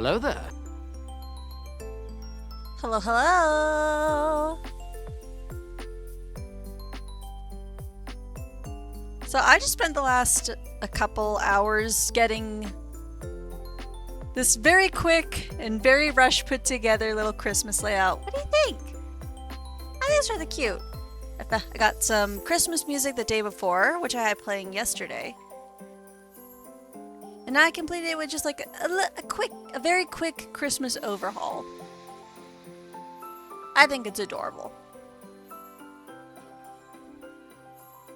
Hello there. Hello, hello! So I just spent the last a couple hours getting this very quick and very rush put together little Christmas layout. What do you think? I think it's really cute. I got some Christmas music the day before, which I had playing yesterday. And I completed it with just like a very quick Christmas overhaul. I think it's adorable.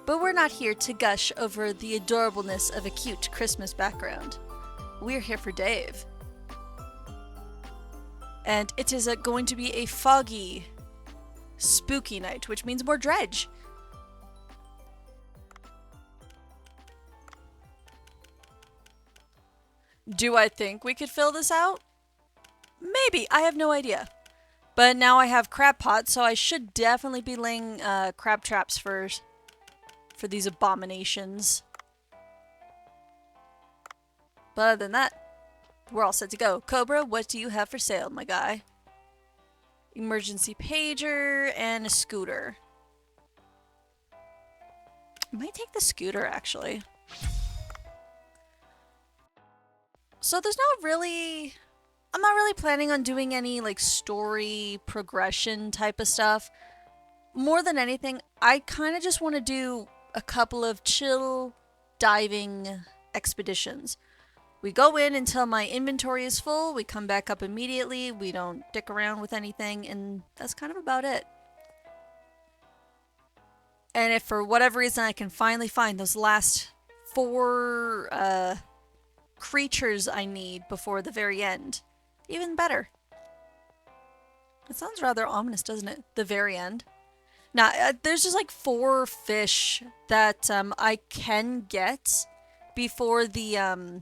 But we're not here to gush over the adorableness of a cute Christmas background. We're here for Dave. And it is going to be a foggy, spooky night, which means more dredge. Do I think we could fill this out? Maybe. I have no idea. But now I have crab pots, so I should definitely be laying crab traps for these abominations. But other than that, we're all set to go. Cobra, what do you have for sale, my guy? Emergency pager and a scooter. I might take the scooter, actually. So there's not really... I'm not really planning on doing any, like, story progression type of stuff. More than anything, I kind of just want to do a couple of chill diving expeditions. We go in until my inventory is full, we come back up immediately, we don't dick around with anything, and that's kind of about it. And if for whatever reason I can finally find those last 4 creatures I need before the very end, even better. It sounds rather ominous, doesn't it? The very end. Now, there's just like 4 fish that I can get before the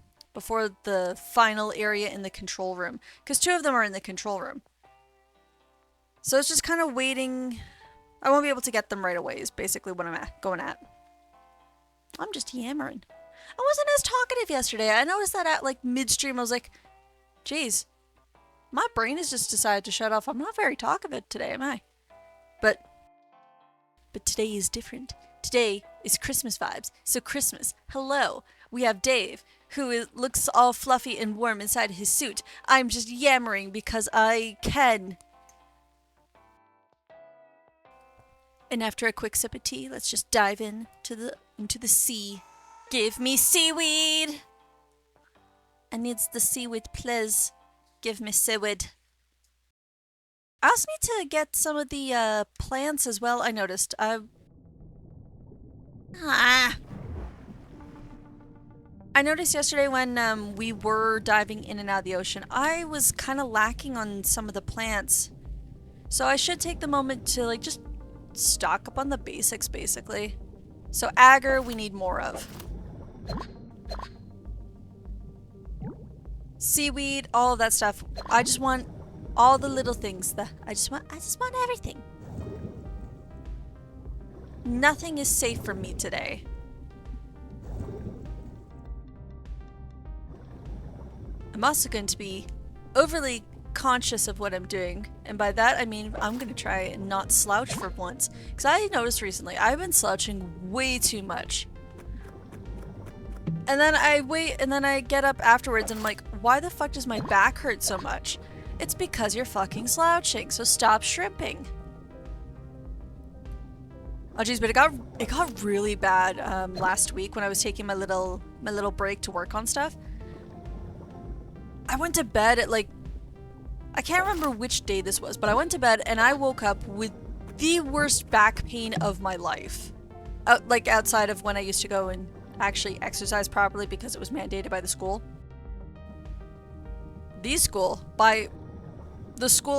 final area in the control room, because 2 of them are in the control room. So it's just kind of waiting. I won't be able to get them right away is basically what I'm going at. I'm just yammering. I wasn't as talkative yesterday. I noticed that at like midstream I was like, geez, my brain has just decided to shut off. I'm not very talkative today, am I? But today is different. Today is Christmas vibes. So Christmas, hello. We have Dave, who looks all fluffy and warm inside his suit. I'm just yammering because I can. And after a quick sip of tea, let's just dive into the sea. Give me seaweed! I needs the seaweed, please. Give me seaweed. I also need to get some of the plants as well, I noticed. I noticed yesterday when we were diving in and out of the ocean, I was kind of lacking on some of the plants. So I should take the moment to like just stock up on the basics, basically. So agar, we need more of. Seaweed, all of that stuff. I just want all the little things. I just want everything. Nothing is safe for me today. I'm also going to be overly conscious of what I'm doing. And by that, I mean I'm going to try and not slouch for once. Because I noticed recently, I've been slouching way too much. And then I wait, and then I get up afterwards and I'm like, why the fuck does my back hurt so much? It's because you're fucking slouching, so stop shrimping. Oh geez, but it got really bad last week when I was taking my little break to work on stuff. I went to bed at like, I can't remember which day this was, but I went to bed and I woke up with the worst back pain of my life. Like outside of when I used to go and actually exercise properly because it was mandated by the school. The school I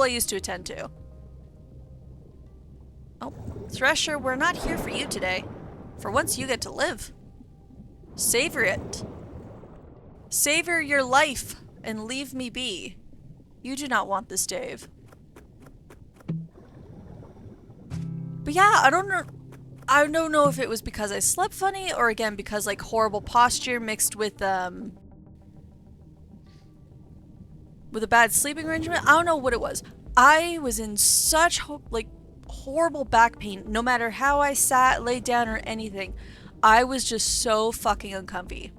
used to attend to. Oh, Thresher, we're not here for you today. For once you get to live. Savor it. Savor your life and leave me be. You do not want this, Dave. But yeah, I don't know if it was because I slept funny or again because like horrible posture mixed with with a bad sleeping arrangement. I don't know what it was. I was in such like horrible back pain. No matter how I sat, laid down, or anything, I was just so fucking uncomfy.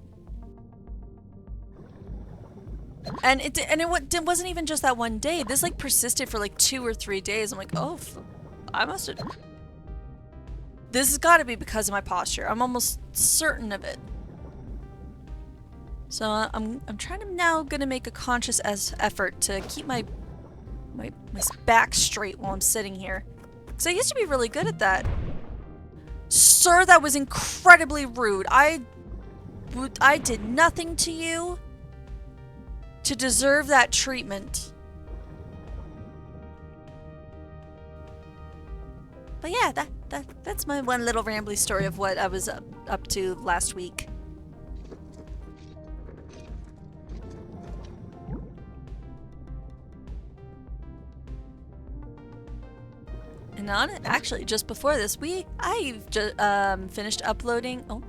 And it wasn't even just that one day. This like persisted for like 2 or 3 days. I'm like, oh, I must have. This has got to be because of my posture. I'm almost certain of it. So I'm trying to now gonna make a conscious effort to keep my back straight while I'm sitting here. Because I used to be really good at that. Sir, that was incredibly rude. I did nothing to you to deserve that treatment. But yeah, that's my one little rambly story of what I was up to last week. And on it, actually, just before this, I finished uploading. Oh,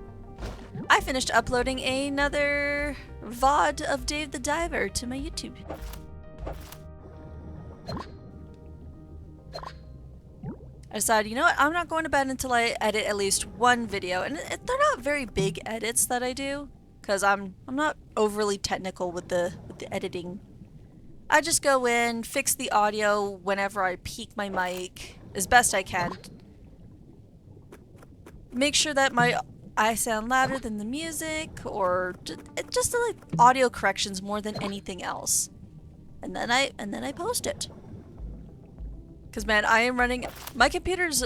I finished uploading another VOD of Dave the Diver to my YouTube. I decided, you know what? I'm not going to bed until I edit at least one video, and they're not very big edits that I do, because I'm not overly technical with the editing. I just go in, fix the audio whenever I peak my mic as best I can. Make sure that I sound louder than the music, or just like audio corrections more than anything else. And then I post it. Cause man, I am running. My computer's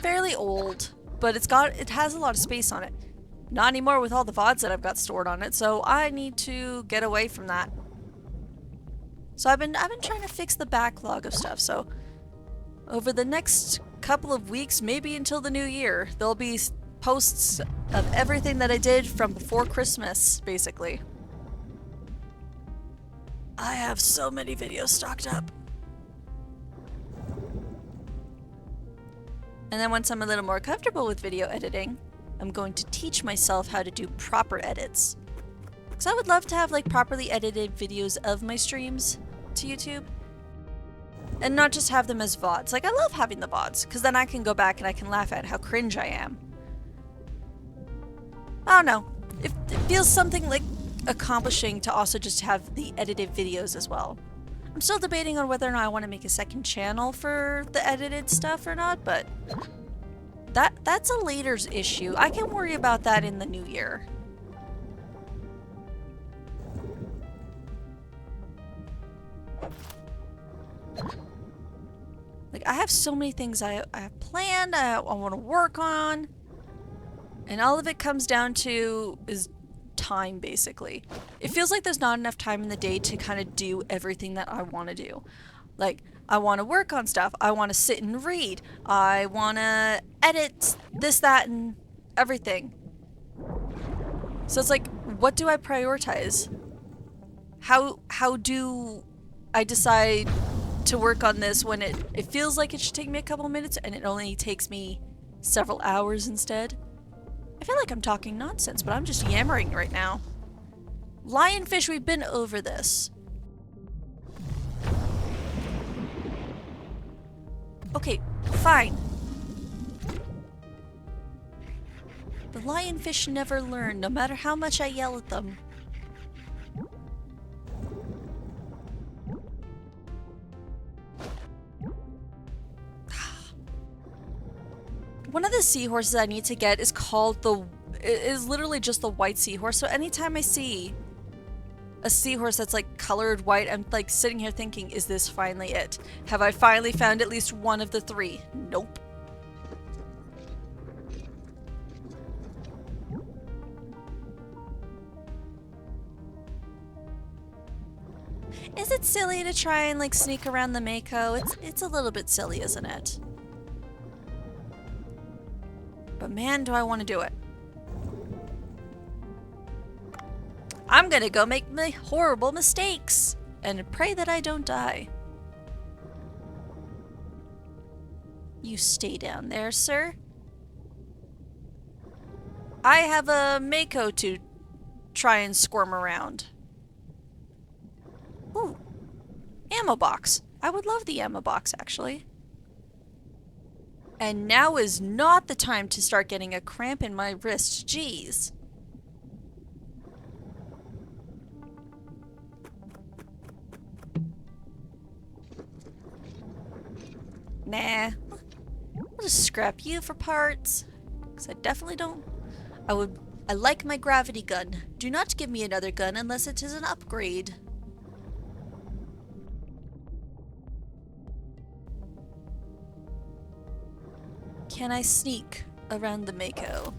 fairly old, but it has a lot of space on it. Not anymore with all the VODs that I've got stored on it. So I need to get away from that. So I've been trying to fix the backlog of stuff. So over the next couple of weeks, maybe until the new year, there'll be posts of everything that I did from before Christmas, basically. I have so many videos stocked up. And then once I'm a little more comfortable with video editing, I'm going to teach myself how to do proper edits. Because I would love to have like properly edited videos of my streams to YouTube. And not just have them as VODs. Like, I love having the VODs, because then I can go back and I can laugh at how cringe I am. I don't know. It feels something like accomplishing to also just have the edited videos as well. I'm still debating on whether or not I want to make a second channel for the edited stuff or not, but that's a later's issue. I can worry about that in the new year. Like, I have so many things I have planned, I want to work on, and all of it comes down to is time, basically. It feels like there's not enough time in the day to kind of do everything that I want to do. Like, I want to work on stuff, I want to sit and read, I want to edit this, that, and everything. So it's like, what do I prioritize? How do I decide to work on this when it feels like it should take me a couple minutes and it only takes me several hours instead? I feel like I'm talking nonsense, but I'm just yammering right now. Lionfish, we've been over this. Okay, fine. The lionfish never learn, no matter how much I yell at them. One of the seahorses I need to get is called is literally just the white seahorse. So anytime I see a seahorse that's like colored white, I'm like sitting here thinking, is this finally it? Have I finally found at least one of the three? Nope. Is it silly to try and like sneak around the Mako? It's a little bit silly, isn't it? But man, do I want to do it. I'm gonna go make my horrible mistakes and pray that I don't die. You stay down there, sir. I have a Mako to try and squirm around. Ooh, ammo box. I would love the ammo box, actually. And now is not the time to start getting a cramp in my wrist. Jeez. Nah. I'll just scrap you for parts. Because I definitely don't... I like my gravity gun. Do not give me another gun unless it is an upgrade. Can I sneak around the Mako?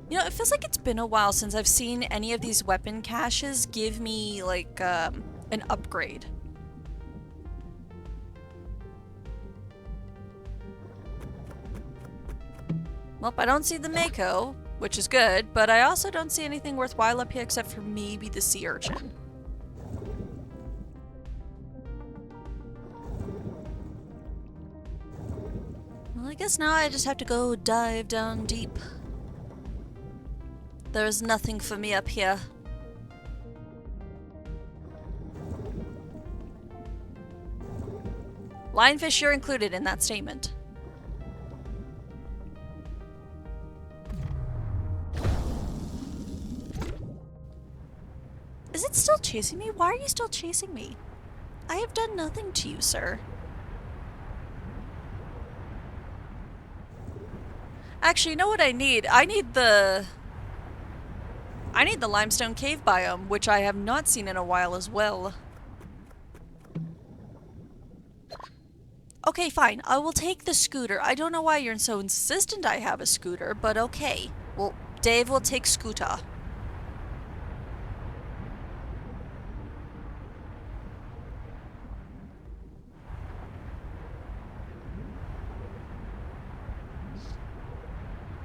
You know, it feels like it's been a while since I've seen any of these weapon caches give me, like, an upgrade. Well, I don't see the Mako, which is good, but I also don't see anything worthwhile up here except for maybe the sea urchin. Well, I guess now I just have to go dive down deep. There is nothing for me up here. Lionfish, you're included in that statement. Is it still chasing me? Why are you still chasing me? I have done nothing to you, sir. Actually, you know what I need? I need the limestone cave biome, which I have not seen in a while as well. Okay, fine. I will take the scooter. I don't know why you're so insistent I have a scooter, but okay. Well, Dave will take scooter.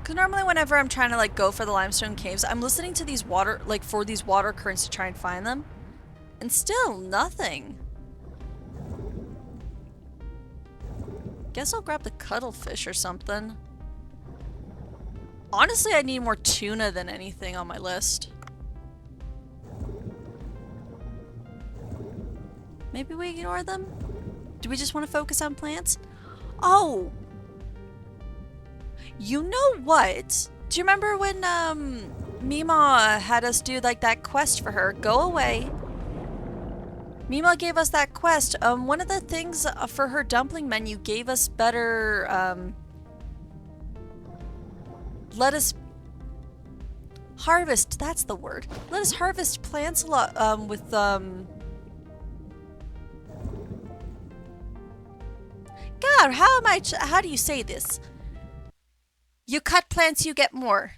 Because normally whenever I'm trying to, like, go for the limestone caves, I'm listening to these water currents to try and find them. And still nothing. Guess I'll grab the cuttlefish or something. Honestly, I need more tuna than anything on my list. Maybe we ignore them? Do we just want to focus on plants? Oh! You know what? Do you remember when, Mima had us do, like, that quest for her? Go away. Mima gave us that quest. One of the things for her dumpling menu gave us better, let us harvest, that's the word. Let us harvest plants a lot, with, God, how do you say this? You cut plants, you get more.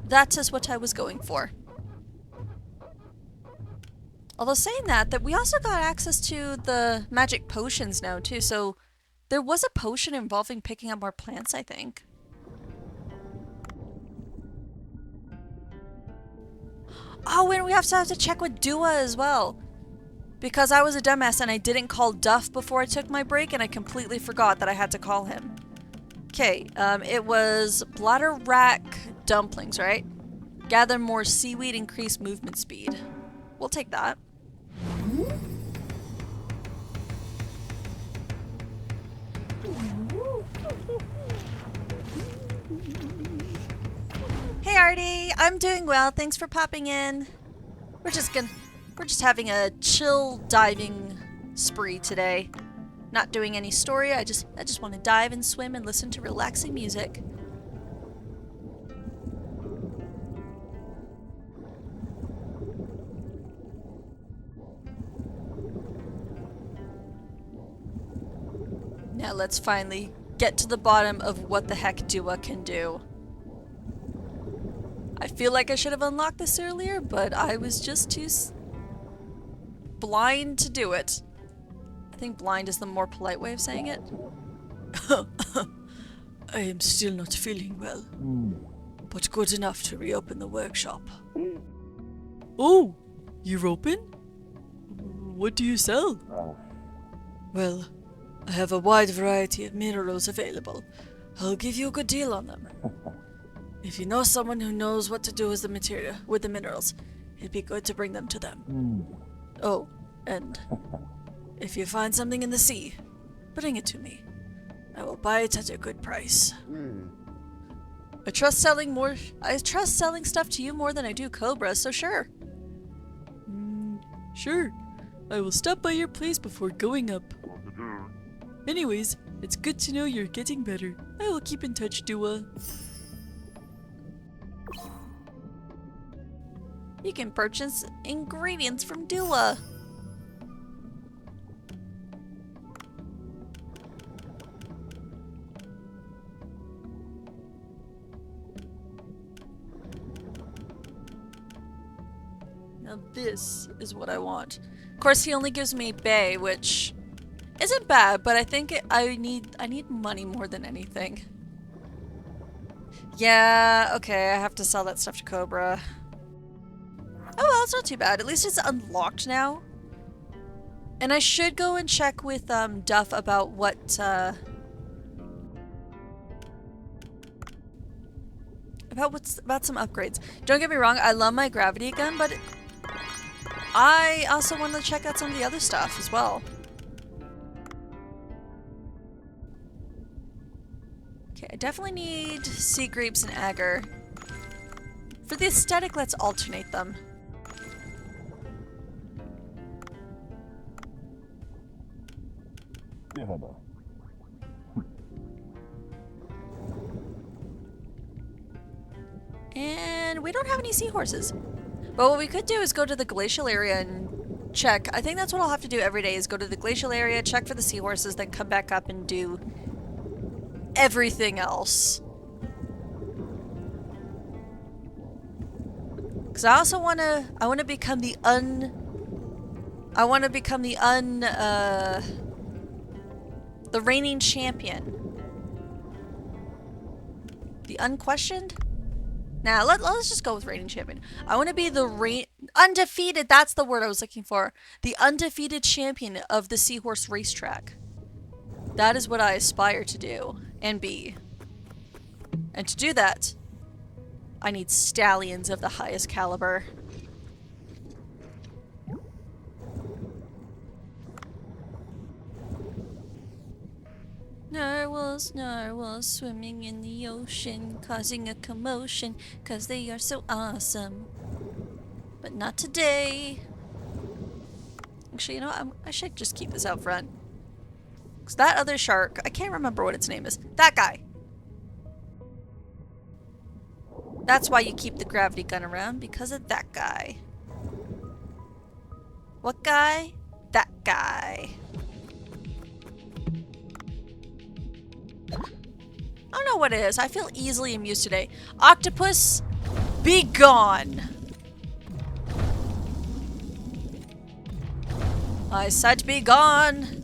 That is what I was going for. Although saying that we also got access to the magic potions now too, so there was a potion involving picking up more plants, I think. Oh, and we have to check with Dua as well. Because I was a dumbass and I didn't call Duff before I took my break, and I completely forgot that I had to call him. Okay, it was bladder rack dumplings, right? Gather more seaweed, increase movement speed. We'll take that. Hey Artie, I'm doing well. Thanks for popping in. We're just having a chill diving spree today. Not doing any story. I just want to dive and swim and listen to relaxing music. Now let's finally get to the bottom of what the heck Dua can do. I feel like I should have unlocked this earlier, but I was just too blind to do it. I think blind is the more polite way of saying it. I am still not feeling well, but good enough to reopen the workshop. Oh, you're open? What do you sell? Well, I have a wide variety of minerals available. I'll give you a good deal on them. If you know someone who knows what to do with the minerals, it'd be good to bring them to them. Oh, and if you find something in the sea, bring it to me. I will buy it at a good price. I trust selling stuff to you more than I do Cobra, so sure. Sure. I will stop by your place before going up. Anyways, it's good to know you're getting better. I will keep in touch, Dua. You can purchase ingredients from Dua. Now this is what I want. Of course, he only gives me Bay, which isn't bad, but I think I need money more than anything. Yeah, okay, I have to sell that stuff to Cobra. Oh well, it's not too bad. At least it's unlocked now. And I should go and check with Duff about what about some upgrades. Don't get me wrong, I love my gravity gun, but I also want to check out some of the other stuff as well. Okay, I definitely need sea grapes and agar. For the aesthetic, let's alternate them. And we don't have any seahorses. But what we could do is go to the glacial area and check. I think that's what I'll have to do every day, is go to the glacial area, check for the seahorses, then come back up and do everything else. Because I also I want to become the the reigning champion. The unquestioned? Nah, let's just go with reigning champion. I want to be the undefeated, that's the word I was looking for. The undefeated champion of the Seahorse racetrack. That is what I aspire to do and be. And to do that, I need stallions of the highest caliber. Narwhals swimming in the ocean, causing a commotion, 'cause they are so awesome. But not today. Actually, you know, I should just keep this out front. 'Cause that other shark, I can't remember what its name is. That guy! That's why you keep the gravity gun around, because of that guy. What guy? That guy. I don't know what it is. I feel easily amused today. Octopus, be gone! I said be gone!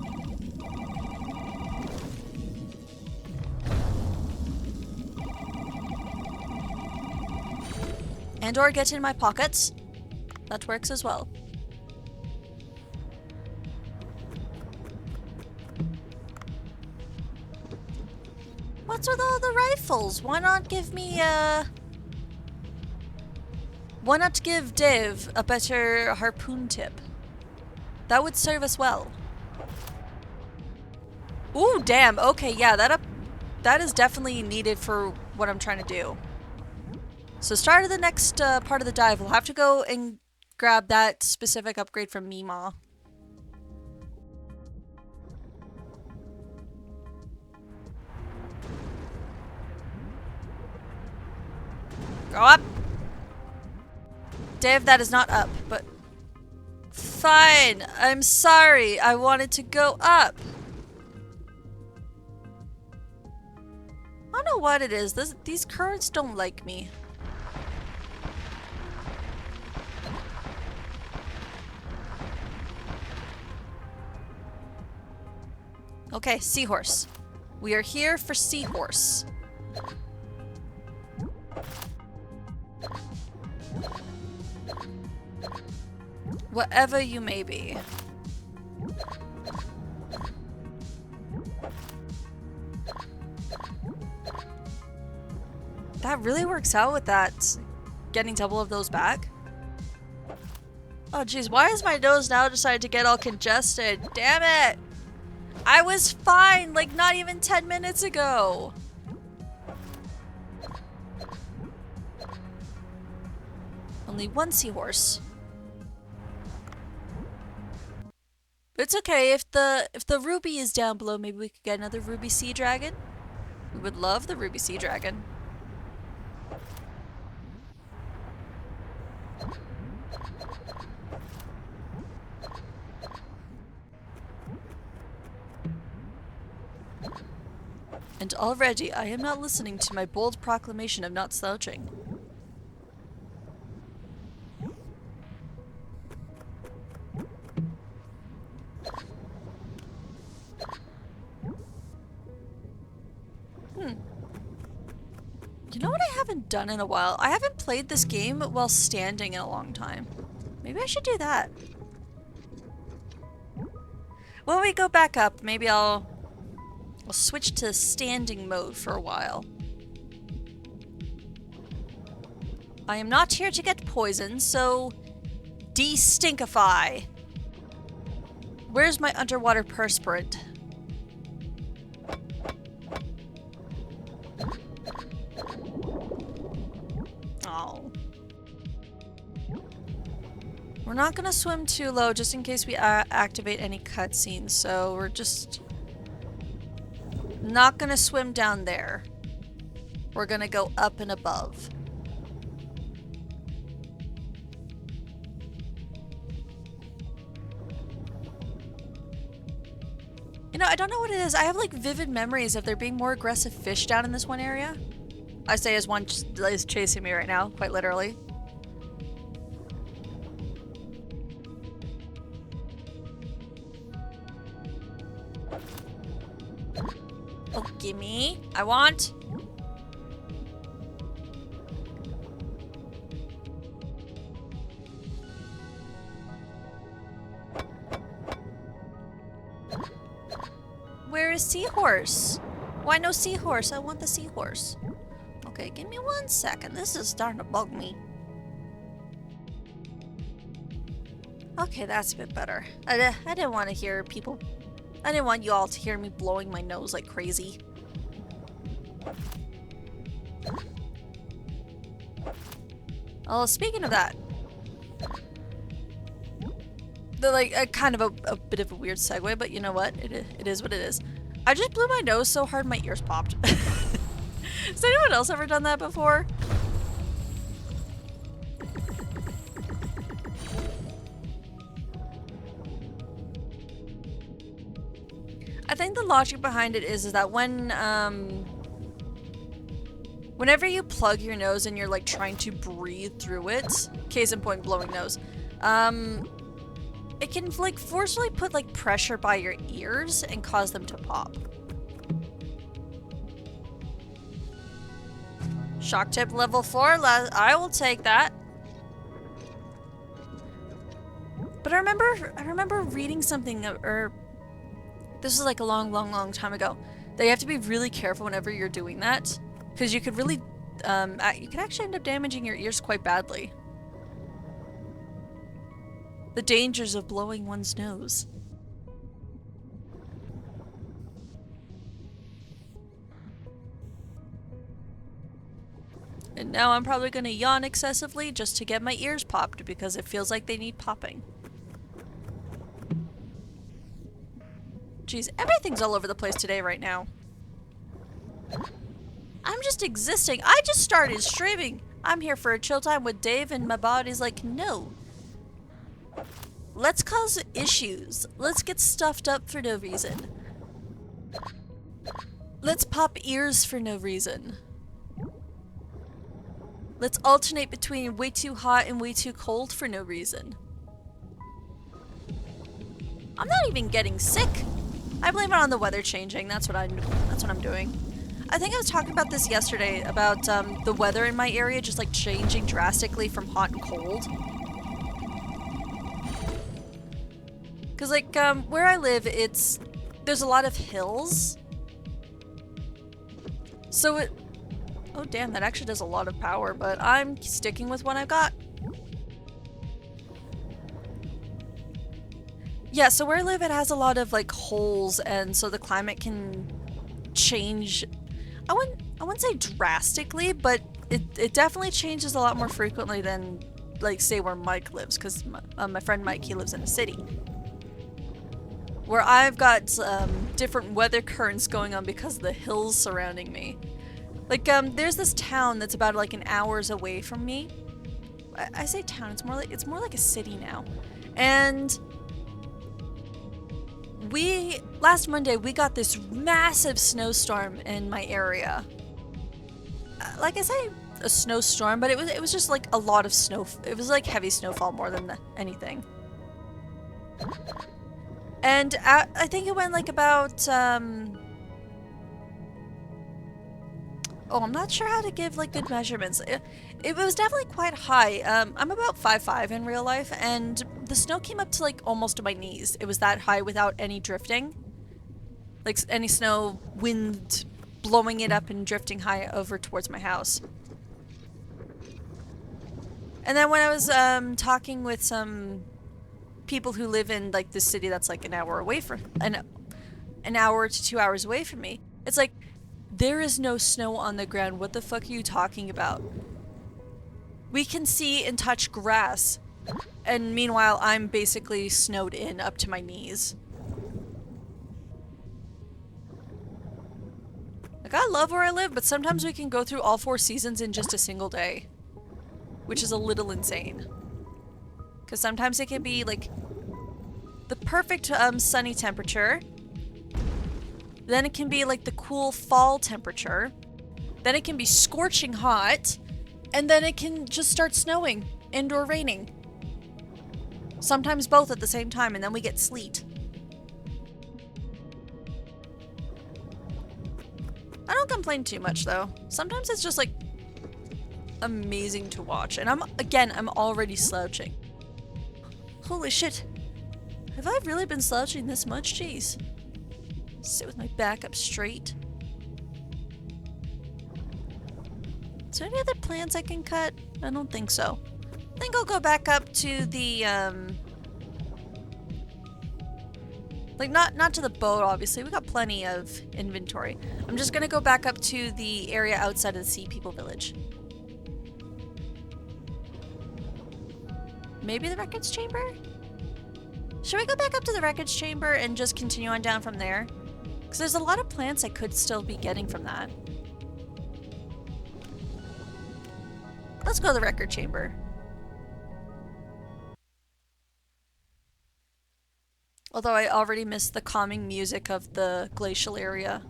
And or get in my pockets. That works as well. What's with all the rifles? Why not give me why not give Div a better harpoon tip? That would serve us well. Ooh, damn. Okay, yeah, that is definitely needed for what I'm trying to do. So start of the next part of the dive, we'll have to go and grab that specific upgrade from Mima. Go up! Dave, that is not up, but... Fine, I'm sorry, I wanted to go up. I don't know what it is, these currents don't like me. Okay, seahorse. We are here for seahorse. Whatever you may be. That really works out with that. Getting double of those back. Oh jeez, why has my nose now decided to get all congested? Damn it! I was fine like not even 10 minutes ago. Only one seahorse. But it's okay if the ruby is down below, maybe we could get another ruby sea dragon. We would love the ruby sea dragon. And already I am not listening to my bold proclamation of not slouching. You know what I haven't done in a while? I haven't played this game while standing in a long time. Maybe I should do that. When we go back up, maybe I'll switch to standing mode for a while. I am not here to get poisoned, so de-stinkify. Where's my underwater perspirant? Oh. We're not gonna swim too low just in case we activate any cutscenes, so we're just not gonna swim down there. We're gonna go up and above. You know, I don't know what it is. I have like vivid memories of there being more aggressive fish down in this one area. I say as one is chasing me right now, quite literally. Oh, gimme. I want. Where is Seahorse? Why no Seahorse? I want the Seahorse. Okay, give me 1 second. This is starting to bug me. Okay, that's a bit better. I didn't want to hear people. I didn't want you all to hear me blowing my nose like crazy. Oh, speaking of that. Like, kind of a bit of a weird segue, but you know what? It is what it is. I just blew my nose so hard my ears popped. Has anyone else ever done that before? I think the logic behind it is that when, whenever you plug your nose and you're like trying to breathe through it, case in point, blowing nose, it can like forcefully put like pressure by your ears and cause them to pop. Shock tip level 4, I will take that. But I remember reading something, or this was like a long time ago, that you have to be really careful whenever you're doing that, because you could really, you could actually end up damaging your ears quite badly. The dangers of blowing one's nose. And now I'm probably gonna yawn excessively just to get my ears popped because it feels like they need popping. Jeez, everything's all over the place today right now. I'm just existing. I just started streaming. I'm here for a chill time with Dave and my body's like, no. Let's cause issues. Let's get stuffed up for no reason. Let's pop ears for no reason. Let's alternate between way too hot and way too cold for no reason. I'm not even getting sick. I blame it on the weather changing. That's what I'm doing. I think I was talking about this yesterday about the weather in my area just like changing drastically from hot and cold. Cause like where I live, there's a lot of hills. So Oh damn, that actually does a lot of power, but I'm sticking with what I've got. Yeah, so where I live, it has a lot of like holes, and so the climate can change. I wouldn't say drastically, but it definitely changes a lot more frequently than like say where Mike lives, because my friend Mike, he lives in a city. Where I've got different weather currents going on because of the hills surrounding me. Like there's this town that's about like an hour's away from me. I say town, it's more like a city now. And last Monday we got this massive snowstorm in my area. Like I say, a snowstorm, but it was just like a lot of snow. It was like heavy snowfall more than anything. And I think it went like about oh, I'm not sure how to give like good measurements. It was definitely quite high. I'm about 5'5" in real life, and the snow came up to like almost to my knees. It was that high without any drifting. Like any snow wind blowing it up and drifting high over towards my house. And then when I was talking with some people who live in like this city that's like an hour away from an hour to 2 hours away from me, it's like, there is no snow on the ground. What the fuck are you talking about? We can see and touch grass, and meanwhile I'm basically snowed in up to my knees. Like, I love where I live, but sometimes we can go through all 4 seasons in just a single day, which is a little insane. Because sometimes it can be like the perfect sunny temperature, then it can be like the cool fall temperature, then it can be scorching hot, and then it can just start snowing and or raining. Sometimes both at the same time, and then we get sleet. I don't complain too much though. Sometimes it's just like amazing to watch, and I'm already slouching. Holy shit. Have I really been slouching this much? Jeez. Sit with my back up straight. Is there any other plants I can cut? I don't think so. I think I'll go back up to the, like, not to the boat, obviously. We got plenty of inventory. I'm just gonna go back up to the area outside of the Sea People Village. Maybe the records chamber? Should we go back up to the records chamber and just continue on down from there? Because there's a lot of plants I could still be getting from that. Let's go to the record chamber. Although I already missed the calming music of the glacial area.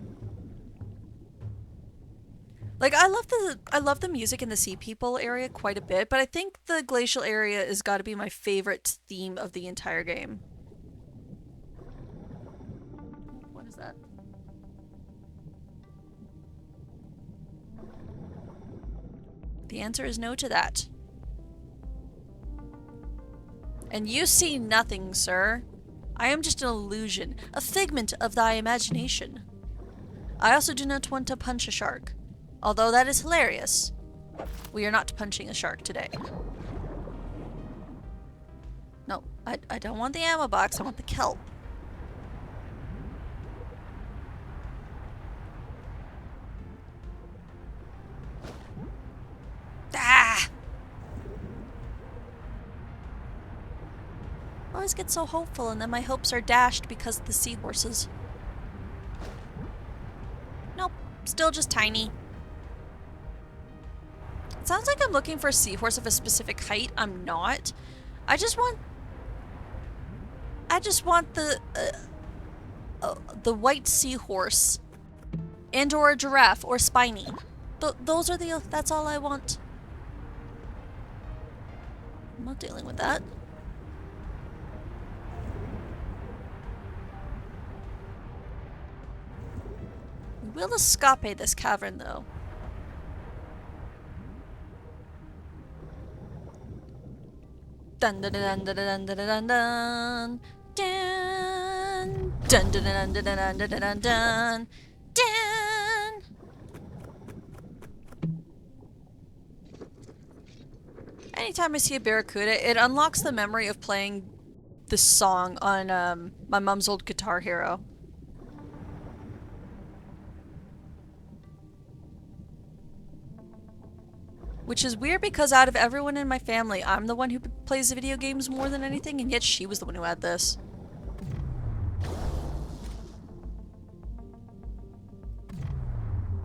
Like, I love the music in the Sea People area quite a bit, but I think the glacial area has got to be my favorite theme of the entire game. What is that? The answer is no to that. And you see nothing, sir. I am just an illusion, a figment of thy imagination. I also do not want to punch a shark. Although that is hilarious. We are not punching a shark today. No, I don't want the ammo box, I want the kelp. Ah! I always get so hopeful and then my hopes are dashed because of the seahorses. Nope, still just tiny. It sounds like I'm looking for a seahorse of a specific height. I'm not. I just want the white seahorse, and or a giraffe or spiny. Those are that's all I want. I'm not dealing with that. We will escape this cavern though. Dun dun dun dun dun dun dun dun dun dun dun dun dun dun dun dun dun. Anytime I see a barracuda, it unlocks the memory of playing this song on my mom's old Guitar Hero. Which is weird because out of everyone in my family, I'm the one who plays video games more than anything, and yet she was the one who had this.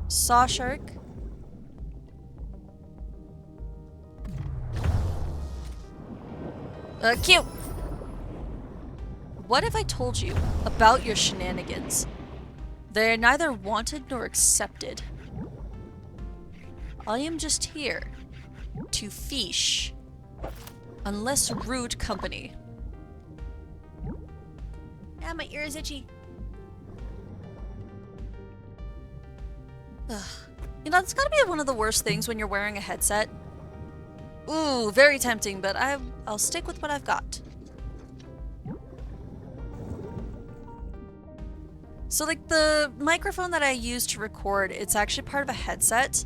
Saw shark. Cute! What if I told you about your shenanigans? They're neither wanted nor accepted. I am just here to fish, unless rude company. Ah, my ear is itchy. Ugh. You know, it's gotta be one of the worst things when you're wearing a headset. Ooh, very tempting, but I'll stick with what I've got. So, like, the microphone that I use to record, it's actually part of a headset.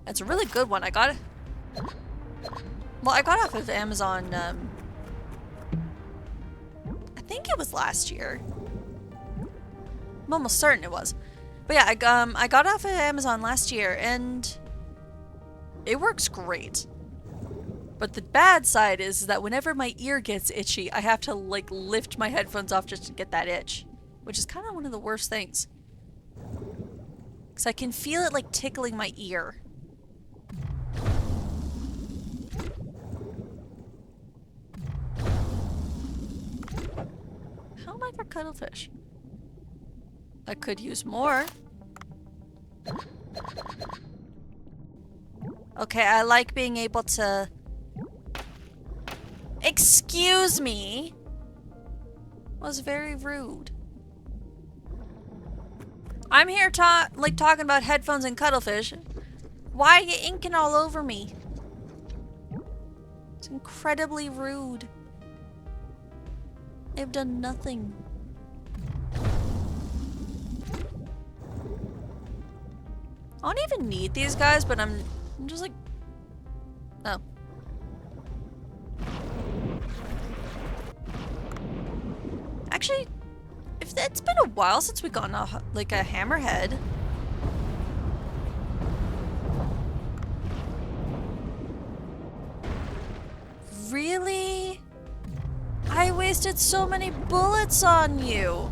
It's a really good one. I got it. Well, I got it off of Amazon, I think it was last year. I'm almost certain it was. But yeah, I got it off of Amazon last year, and it works great. But the bad side is that whenever my ear gets itchy, I have to, like, lift my headphones off just to get that itch. Which is kind of one of the worst things. Because I can feel it, like, tickling my ear. How am I for cuttlefish? I could use more. Okay, I like being able to... Excuse me! Was very rude. I'm here talking about headphones and cuttlefish. Why are you inking all over me? It's incredibly rude. I've done nothing. I don't even need these guys, but I'm just like... Oh. Actually, if it's been a while since we got like a hammerhead. Really? I wasted so many bullets on you.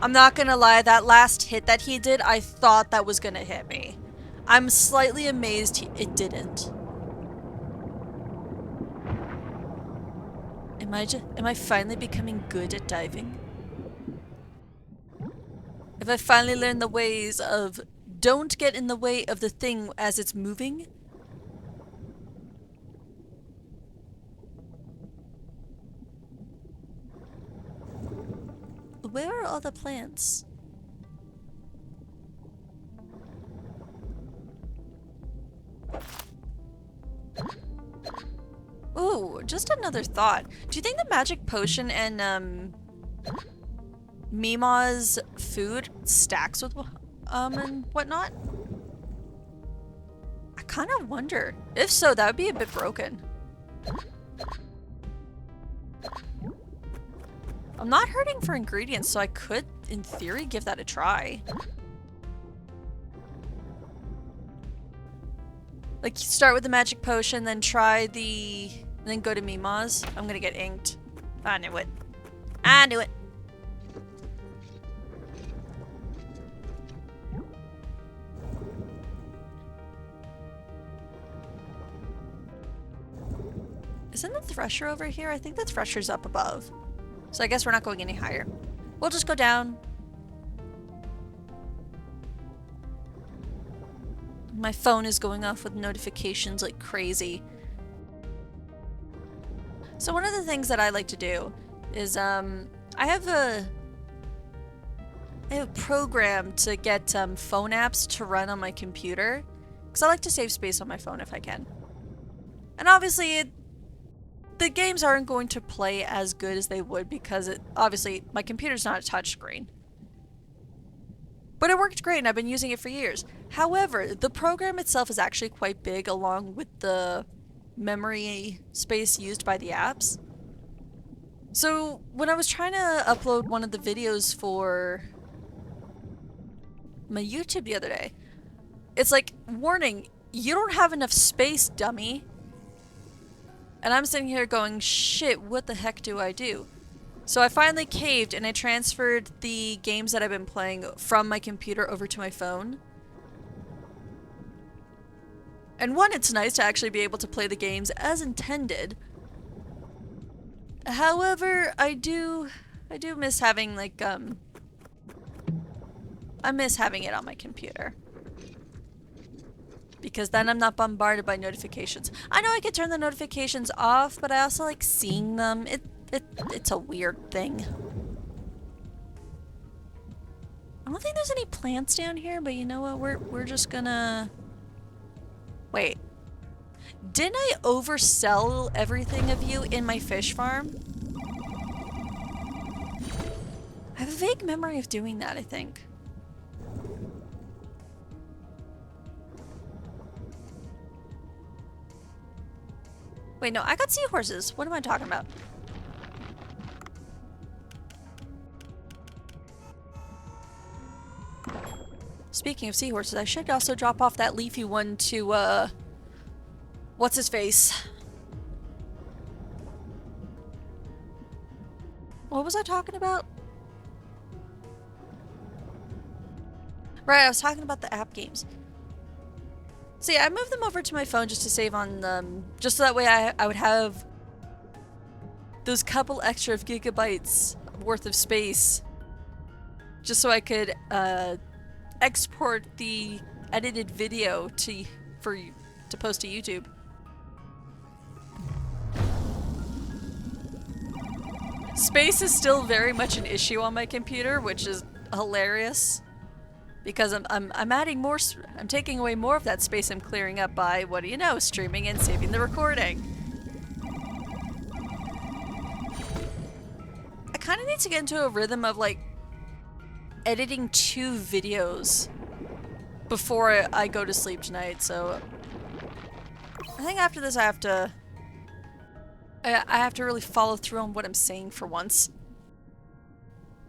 I'm not gonna lie, that last hit that he did, I thought that was gonna hit me. I'm slightly amazed it didn't. Am I finally becoming good at diving? Have I finally learned the ways of don't get in the way of the thing as it's moving? Where are all the plants? Ooh, just another thought. Do you think the magic potion and Mima's food stacks with and whatnot? I kind of wonder. If so, that would be a bit broken. I'm not hurting for ingredients, so I could, in theory, give that a try. Like, start with the magic potion, then try the... then go to Mima's. I'm gonna get inked. I knew it. I knew it. Isn't the thresher over here? I think the thresher's up above. So I guess we're not going any higher. We'll just go down. My phone is going off with notifications like crazy. So one of the things that I like to do is I have a program to get phone apps to run on my computer, Because I like to save space on my phone if I can. And obviously, the games aren't going to play as good as they would because obviously my computer's not a touchscreen. But it worked great and I've been using it for years. However, the program itself is actually quite big along with the memory space used by the apps. So when I was trying to upload one of the videos for my YouTube the other day, it's like, warning, you don't have enough space, dummy. And I'm sitting here going, shit, what the heck do I do? So I finally caved and I transferred the games that I've been playing from my computer over to my phone. And one, it's nice to actually be able to play the games as intended. However, I do miss having like, I miss having it on my computer. Because then I'm not bombarded by notifications. I know I could turn the notifications off, but I also like seeing them. It's a weird thing. I don't think there's any plants down here, but you know what? We're just gonna... Wait. Didn't I oversell everything of you in my fish farm? I have a vague memory of doing that, I think. Wait, no, I got seahorses. What am I talking about? Speaking of seahorses, I should also drop off that leafy one to, what's his face? What was I talking about? Right, I was talking about the app games. So yeah, I moved them over to my phone just to save on them, just so that way I would have those couple extra of gigabytes worth of space, just so I could export the edited video to post to YouTube. Space is still very much an issue on my computer, which is hilarious. Because I'm adding more, I'm taking away more of that space I'm clearing up by, what do you know, streaming and saving the recording. I kind of need to get into a rhythm of like editing 2 videos before I go to sleep tonight, so I think after this I have to really follow through on what I'm saying for once.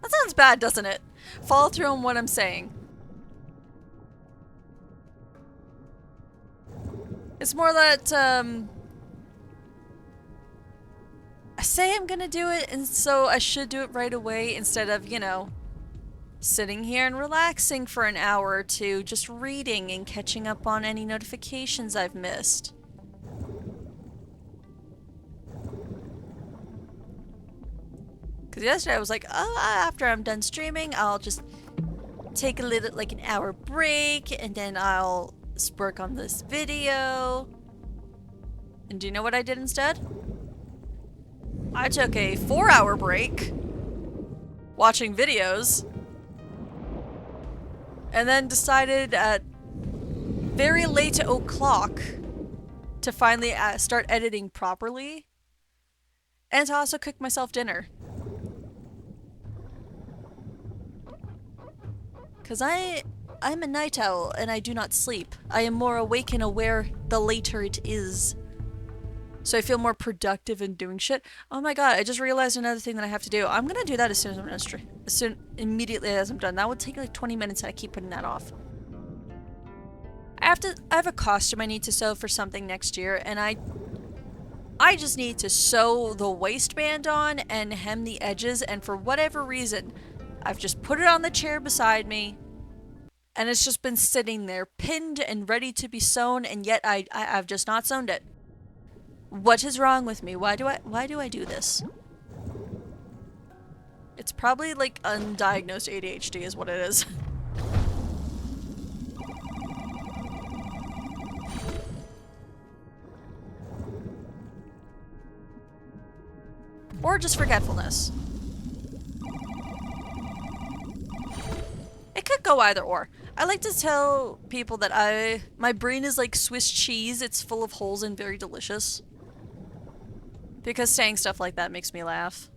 That sounds bad, doesn't it? Follow through on what I'm saying. It's more that, I say I'm gonna do it, and so I should do it right away instead of, you know, sitting here and relaxing for an hour or two, just reading and catching up on any notifications I've missed. Because yesterday I was like, oh, after I'm done streaming, I'll just take a little, like an hour break, and then I'll work on this video. And do you know what I did instead? I took a 4-hour break watching videos and then decided at very late o'clock to finally start editing properly and to also cook myself dinner. Because I'm a night owl and I do not sleep. I am more awake and aware the later it is. So I feel more productive in doing shit. Oh my god, I just realized another thing that I have to do. I'm gonna do that as soon as I'm done immediately as I'm done. That would take like 20 minutes and I keep putting that off. I have a costume I need to sew for something next year, and I just need to sew the waistband on and hem the edges, and for whatever reason, I've just put it on the chair beside me, and it's just been sitting there, pinned and ready to be sewn, and yet I've just not sewn it. What is wrong with me? Why do I do this? It's probably like undiagnosed ADHD is what it is. Or just forgetfulness. It could go either or. I like to tell people that my brain is like Swiss cheese. It's full of holes and very delicious. Because saying stuff like that makes me laugh.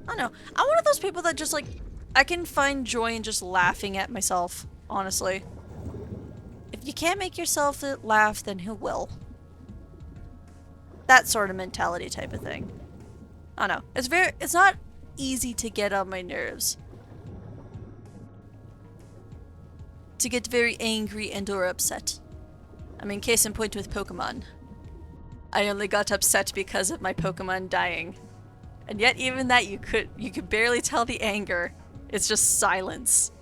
I don't know. I'm one of those people that just like, I can find joy in just laughing at myself, honestly. If you can't make yourself laugh, then who will? That sort of mentality type of thing. I don't know. It's not easy to get on my nerves. To get very angry and or upset. I mean, case in point with Pokemon. I only got upset because of my Pokemon dying. And yet even that you could barely tell the anger. It's just silence.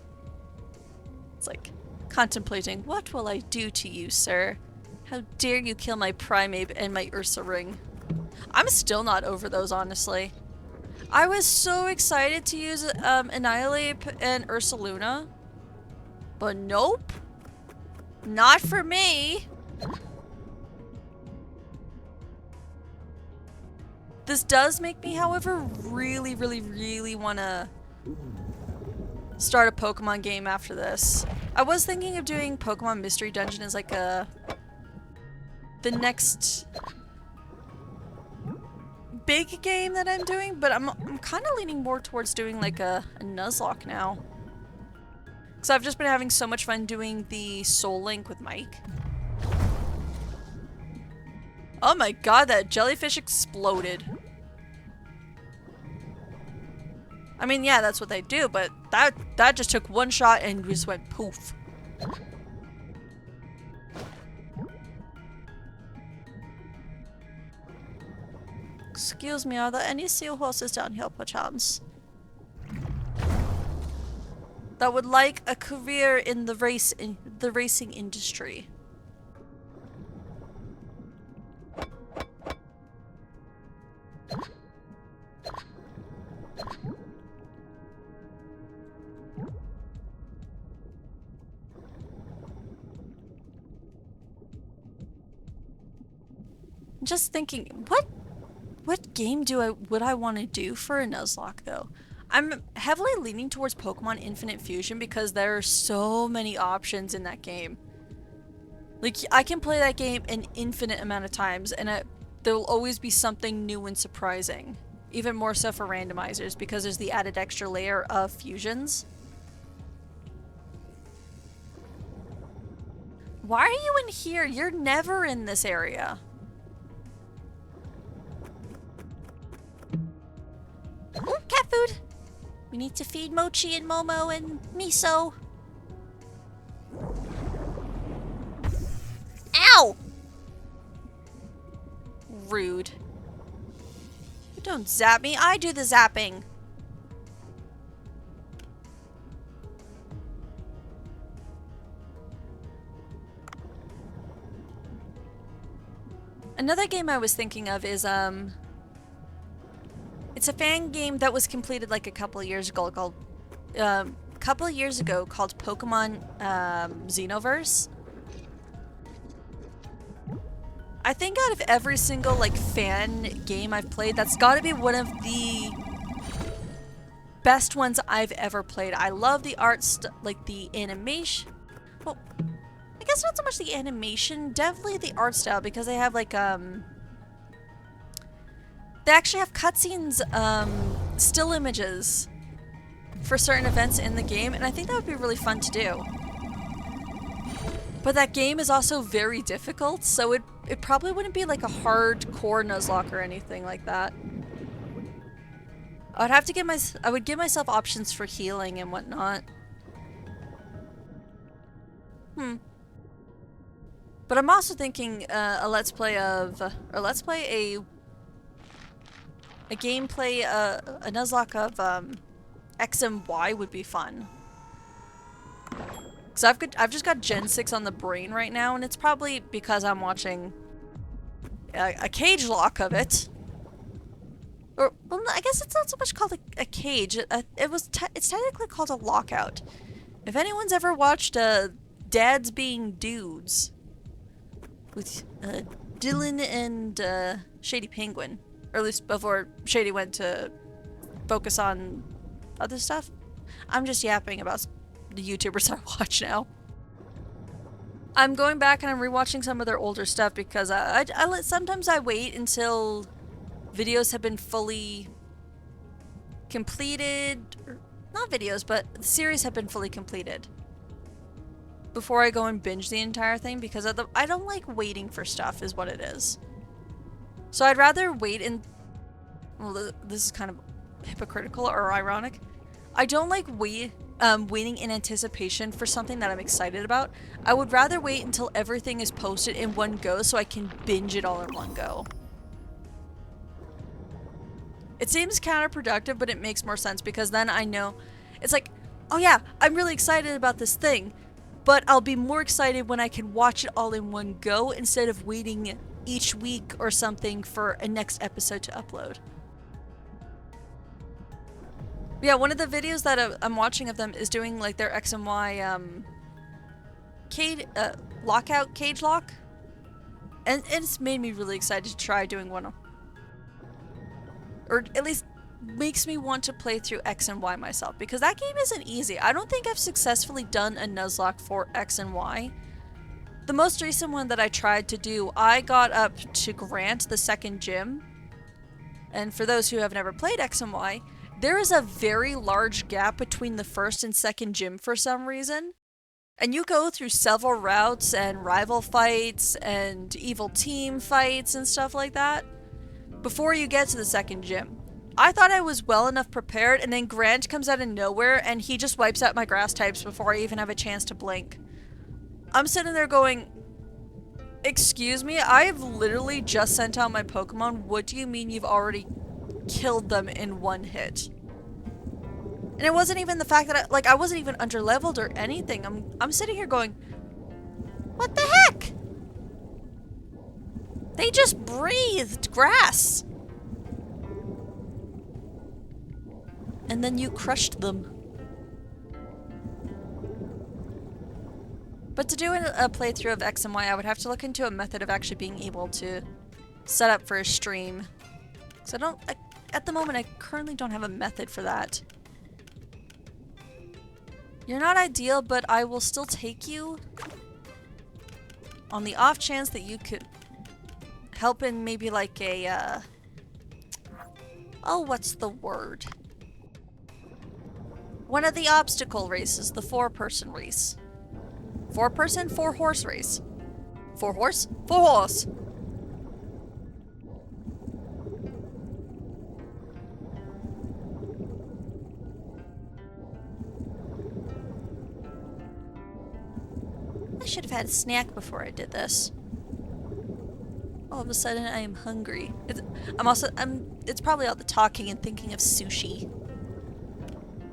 It's like contemplating, what will I do to you, sir? How dare you kill my Primeape and my Ursa ring? I'm still not over those, honestly. I was so excited to use Annihilate and Ursaluna. But nope. Not for me. This does make me, however, really, really, really want to start a Pokemon game after this. I was thinking of doing Pokemon Mystery Dungeon as like the next big game that I'm doing, but I'm kind of leaning more towards doing like a Nuzlocke now. Because I've just been having so much fun doing the Soul Link with Mike. Oh my god, that jellyfish exploded. I mean, yeah, that's what they do, but that just took one shot and just went poof. Excuse me, are there any seahorses down here, perchance? That would like a career in the racing industry. Just thinking, what game would I want to do for a Nuzlocke though? I'm heavily leaning towards Pokemon Infinite Fusion because there are so many options in that game. Like, I can play that game an infinite amount of times and there will always be something new and surprising. Even more so for randomizers because there's the added extra layer of fusions. Why are you in here? You're never in this area. Ooh, cat food! We need to feed Mochi and Momo and Miso. Ow! Rude. Don't zap me, I do the zapping. Another game I was thinking of is, it's a fan game that was completed like a couple of years ago called Pokemon Xenoverse. I think out of every single like fan game I've played, that's got to be one of the best ones I've ever played. I love the art, like the animation. Well, I guess not so much the animation, definitely the art style, because they have like they actually have cutscenes, still images for certain events in the game, and I think that would be really fun to do. But that game is also very difficult, so it probably wouldn't be like a hardcore Nuzlocke or anything like that. I would give myself options for healing and whatnot. But I'm also thinking a Nuzlocke of X and Y would be fun. Cause I've just got Gen 6 on the brain right now, and it's probably because I'm watching a cage lock of it. Or, well, I guess it's not so much called a cage. It's technically called a lockout. If anyone's ever watched Dads Being Dudes with Dylan and Shady Penguin, or at least before Shady went to focus on other stuff. I'm just yapping about the YouTubers I watch now. I'm going back and I'm rewatching some of their older stuff because sometimes I wait until videos have been fully completed. Not videos, but the series have been fully completed before I go and binge the entire thing, because I don't like waiting for stuff is what it is. So I'd rather wait and... Well, this is kind of hypocritical or ironic. I don't like waiting in anticipation for something that I'm excited about. I would rather wait until everything is posted in one go so I can binge it all in one go. It seems counterproductive, but it makes more sense because then I know... It's like, oh yeah, I'm really excited about this thing, but I'll be more excited when I can watch it all in one go instead of waiting each week or something for a next episode to upload. Yeah, one of the videos that I'm watching of them is doing like their X and Y lockout cage lock. And it's made me really excited to try doing one. Or at least makes me want to play through X and Y myself, because that game isn't easy. I don't think I've successfully done a Nuzlocke for X and Y. The most recent one that I tried to do, I got up to Grant, the second gym. And for those who have never played X and Y, there is a very large gap between the first and second gym for some reason. And you go through several routes and rival fights and evil team fights and stuff like that before you get to the second gym. I thought I was well enough prepared, and then Grant comes out of nowhere and he just wipes out my grass types before I even have a chance to blink. I'm sitting there going, excuse me, I've literally just sent out my Pokemon. What do you mean you've already killed them in one hit? And it wasn't even the fact that I wasn't even underleveled or anything. I'm sitting here going, what the heck? They just breathed grass. And then you crushed them. But to do a playthrough of X and Y, I would have to look into a method of actually being able to set up for a stream. Because at the moment, I currently don't have a method for that. You're not ideal, but I will still take you on the off chance that you could help in maybe like a, oh, what's the word? One of the obstacle races, the 4-person race. 4-person, 4-horse race. 4-horse? 4-horse! I should have had a snack before I did this. All of a sudden I am hungry. It's probably all the talking and thinking of sushi.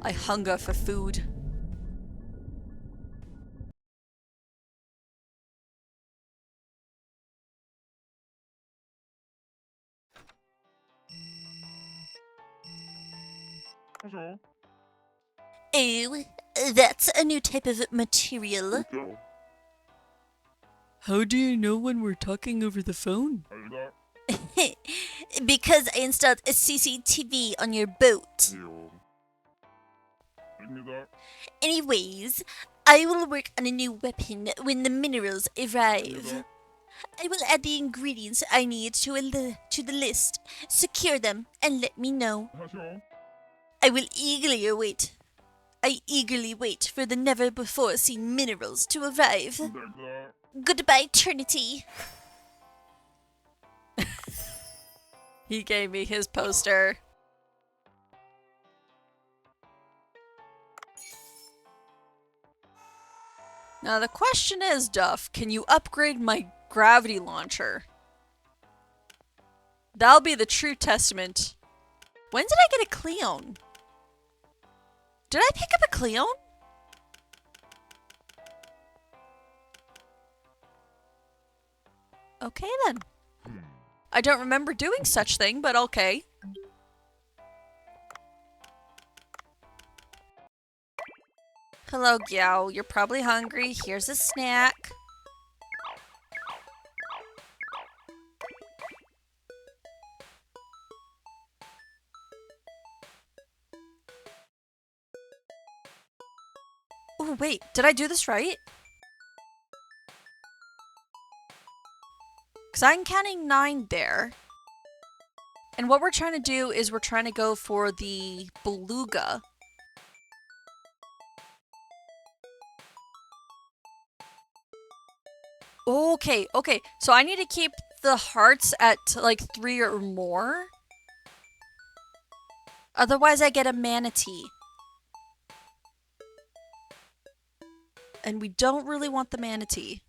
I hunger for food. Oh, that's a new type of material. How do you know when we're talking over the phone? Because I installed a CCTV on your boat. Anyways, I will work on a new weapon when the minerals arrive. I will add the ingredients I need to the list, secure them, and let me know. I eagerly wait for the never-before-seen minerals to arrive. Goodbye, Trinity. He gave me his poster. Now the question is, Duff, can you upgrade my gravity launcher? That'll be the true testament. When did I get a Cleone? Did I pick up a Cleone? Okay then. I don't remember doing such thing, but okay. Hello, Gyao. You're probably hungry. Here's a snack. Oh, wait, did I do this right? Because I'm counting 9 there. And what we're trying to do is we're trying to go for the beluga. Okay, okay. So I need to keep the hearts at like 3 or more. Otherwise I get a manatee. And we don't really want the manatee.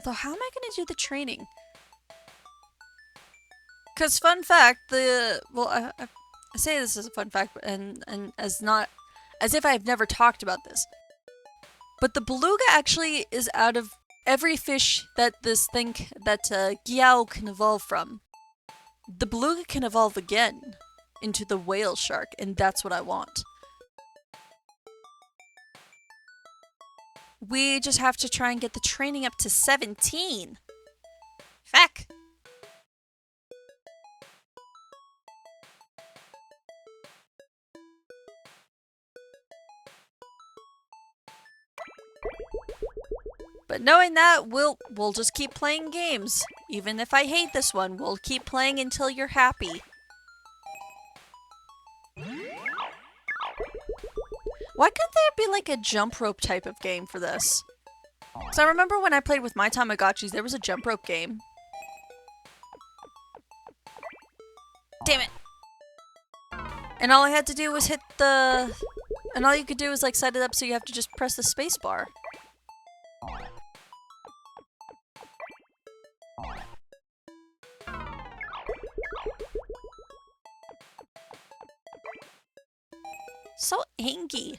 So how am I going to do the training? Because fun fact, I say this as a fun fact, and as if I've never talked about this. But the beluga actually is out of every fish that Gyao can evolve from. The beluga can evolve again into the whale shark, and that's what I want. We just have to try and get the training up to 17. Feck! But knowing that, we'll just keep playing games. Even if I hate this one, we'll keep playing until you're happy. Why couldn't there be like a jump rope type of game for this? Because I remember when I played with my Tamagotchis, there was a jump rope game. Damn it! And all I had to do was hit the... And all you could do was like set it up so you have to just press the space bar. So angry.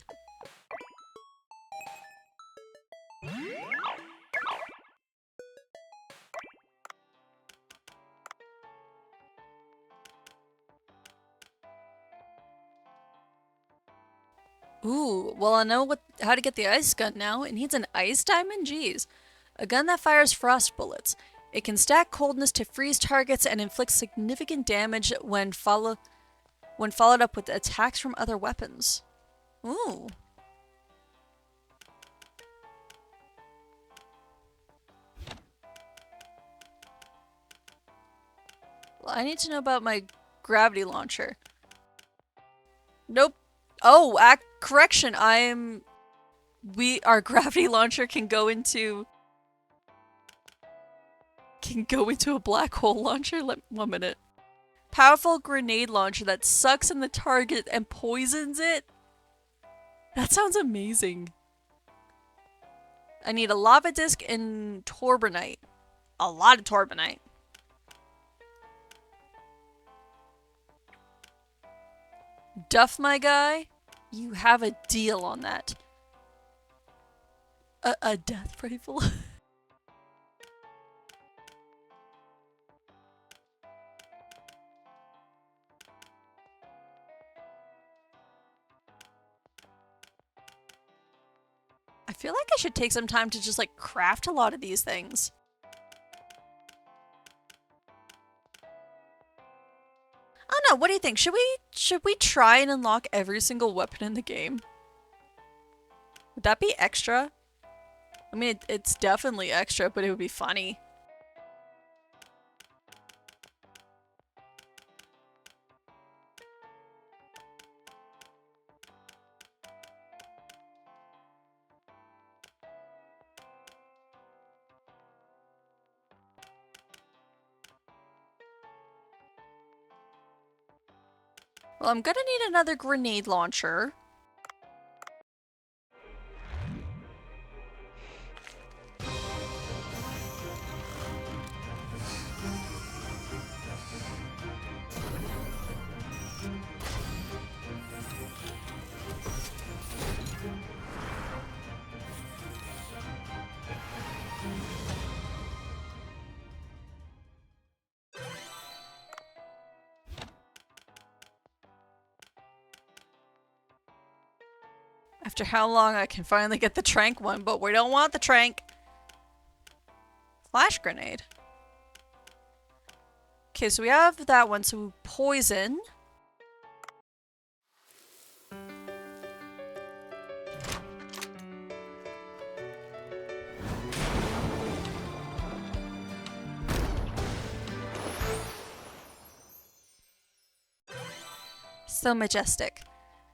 Ooh, well I know how to get the ice gun now. It needs an ice diamond? Jeez. A gun that fires frost bullets. It can stack coldness to freeze targets and inflict significant damage when followed up with attacks from other weapons. Ooh. Well, I need to know about my gravity launcher. Nope. Oh, correction. Our gravity launcher can go into a black hole launcher. 1 minute. Powerful grenade launcher that sucks in the target and poisons it? That sounds amazing. I need a lava disc and torbanite. A lot of torbanite. Duff, my guy, you have a deal on that. A death rifle? I feel like I should take some time to just like craft a lot of these things. I don't know, what do you think? Should we try and unlock every single weapon in the game? Would that be extra? I mean, it's definitely extra, but it would be funny. Well, I'm gonna need another grenade launcher. After how long I can finally get the trank one, but we don't want the trank. Flash grenade. Okay, so we have that one. So poison. So majestic.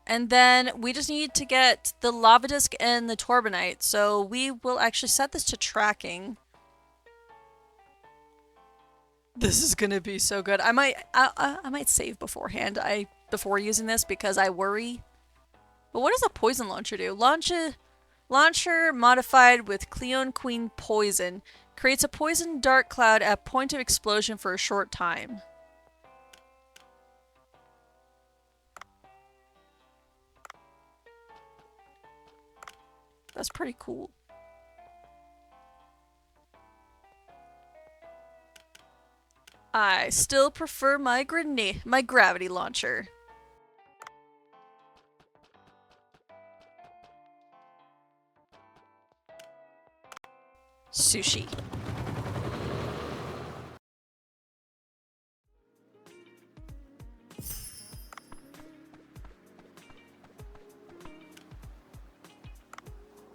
And then we just need to get the lava disc and the Torbanite. So we will actually set this to tracking. This is gonna be so good. I might save beforehand. Before using this because I worry. But what does a poison launcher do? Launcher modified with Cleone Queen poison creates a poison dark cloud at point of explosion for a short time. That's pretty cool. I still prefer my gravity launcher. Sushi.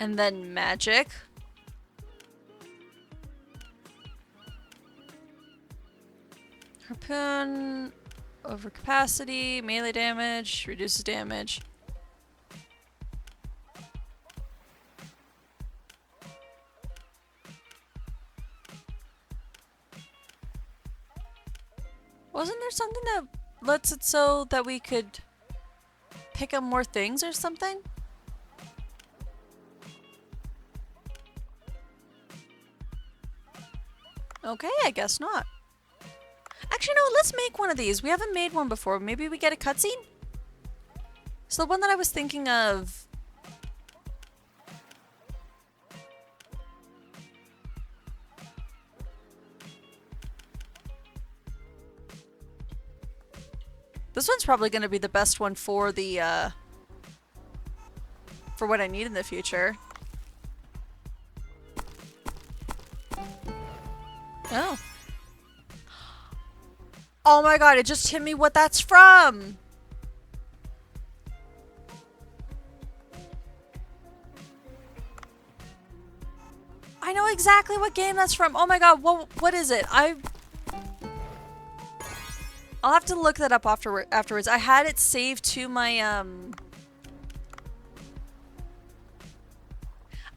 And then magic. Harpoon, overcapacity, melee damage, reduces damage. Wasn't there something that lets it so that we could pick up more things or something? Okay, I guess not. Actually, no, let's make one of these. We haven't made one before. Maybe we get a cutscene? So the one that I was thinking of... This one's probably going to be the best one for the, for what I need in the future. Oh. Oh my god, it just hit me what that's from! I know exactly what game that's from. Oh my god, what is it? I'll have to look that up afterwards. I had it saved to my,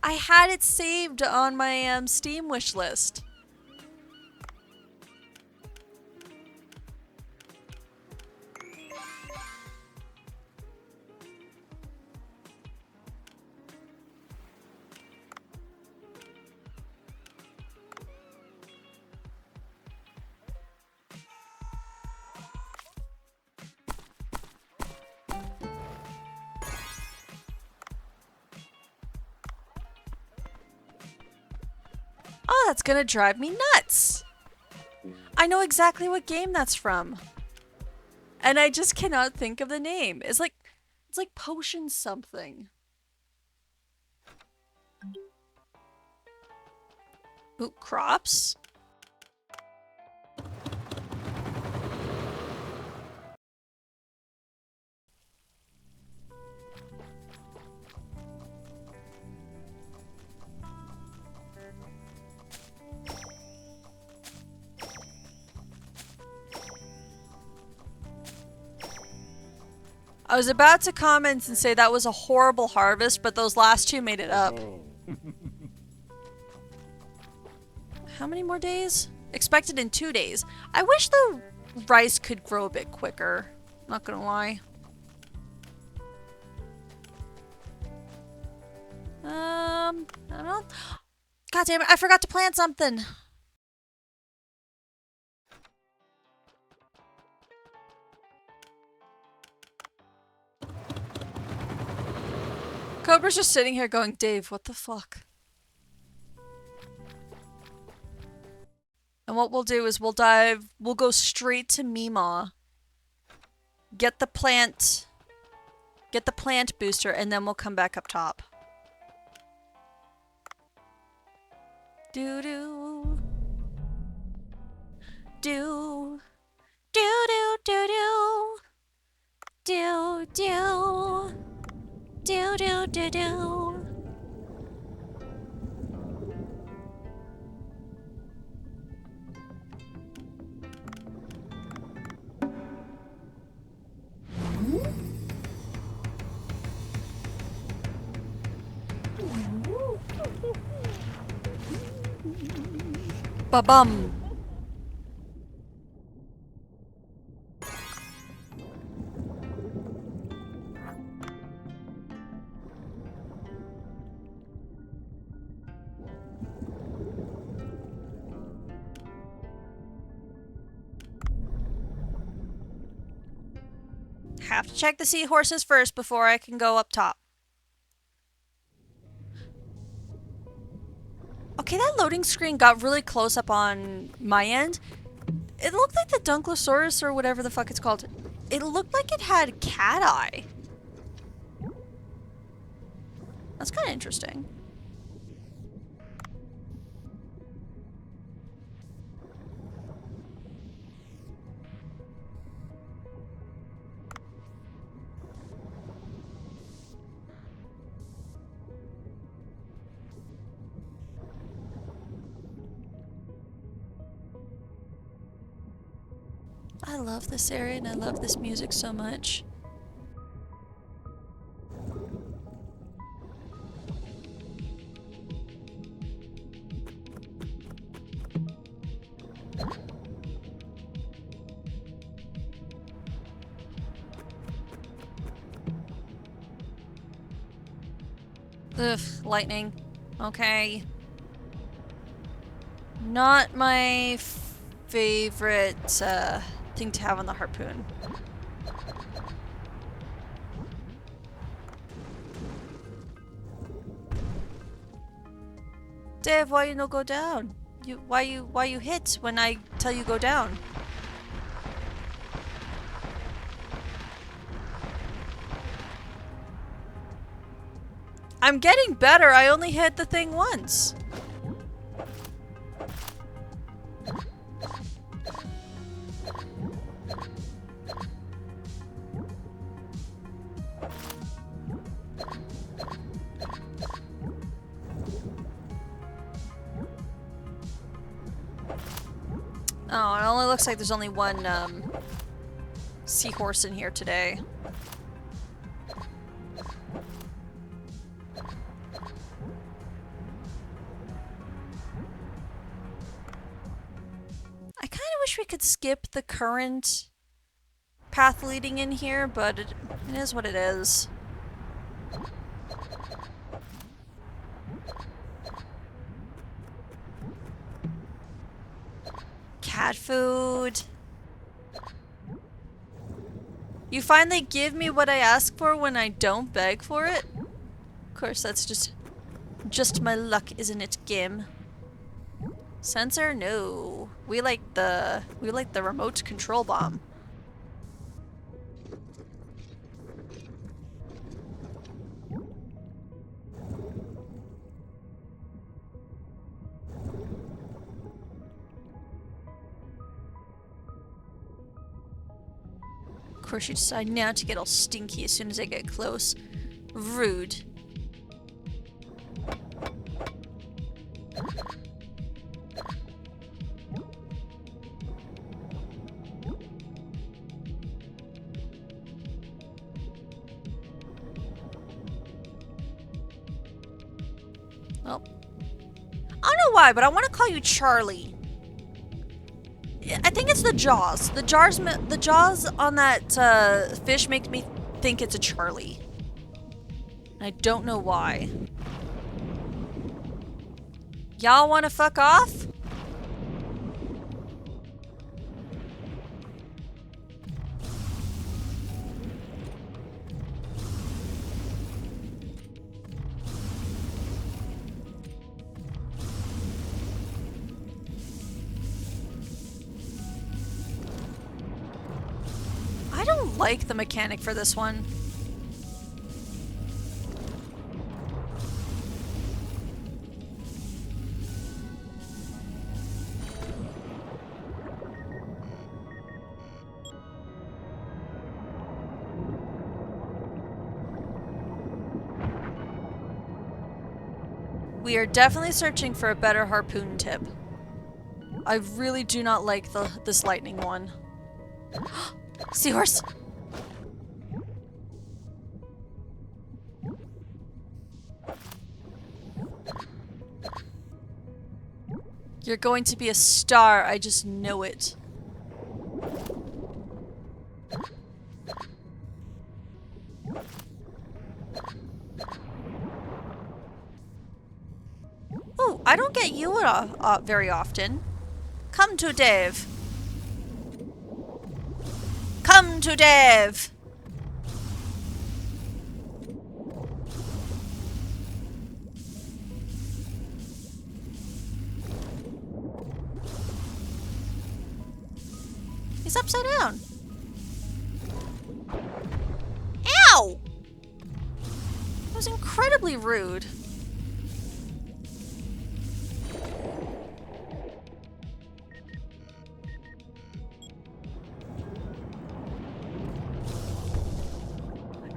I had it saved on my, Steam wish list. Oh, that's gonna drive me nuts! I know exactly what game that's from. And I just cannot think of the name. It's like potion something. Ooh, crops? I was about to comment and say that was a horrible harvest, but those last two made it up. How many more days? Expected in 2 days. I wish the rice could grow a bit quicker. Not gonna lie. I don't know. God damn it, I forgot to plant something. Cobra's just sitting here going, Dave, what the fuck? And what we'll do is we'll go straight to Mima. Get the plant booster, and then we'll come back up top. Do. do do. Ba-bum. Have to check the seahorses first before I can go up top. Okay, that loading screen got really close up on my end. It looked like the Dunklosaurus or whatever the fuck it's called. It looked like it had cat eye. That's kind of interesting. I love this area and I love this music so much. Ugh, lightning. Okay. Not my favorite thing to have on the harpoon. Dave, why you no go down? Why you hit when I tell you go down? I'm getting better. I only hit the thing once. Oh, it only looks like there's only one seahorse in here today. I kind of wish we could skip the current path leading in here, but it is what it is. Cat food. You finally give me what I ask for when I don't beg for it? Of course, that's just my luck, isn't it, Gim? Sensor? No. We like the remote control bomb. Of course, you decide now to get all stinky as soon as I get close. Rude. Well, I don't know why, but I want to call you Charlie. I think it's the jaws. The jaws on that fish make me think it's a Charlie. I don't know why. Y'all want to fuck off? I don't like the mechanic for this one. We are definitely searching for a better harpoon tip. I really do not like this lightning one. Seahorse! You're going to be a star, I just know it. Ooh, I don't get you very often. Come to Dave. Come to Dave! He's upside down. Ow! That was incredibly rude.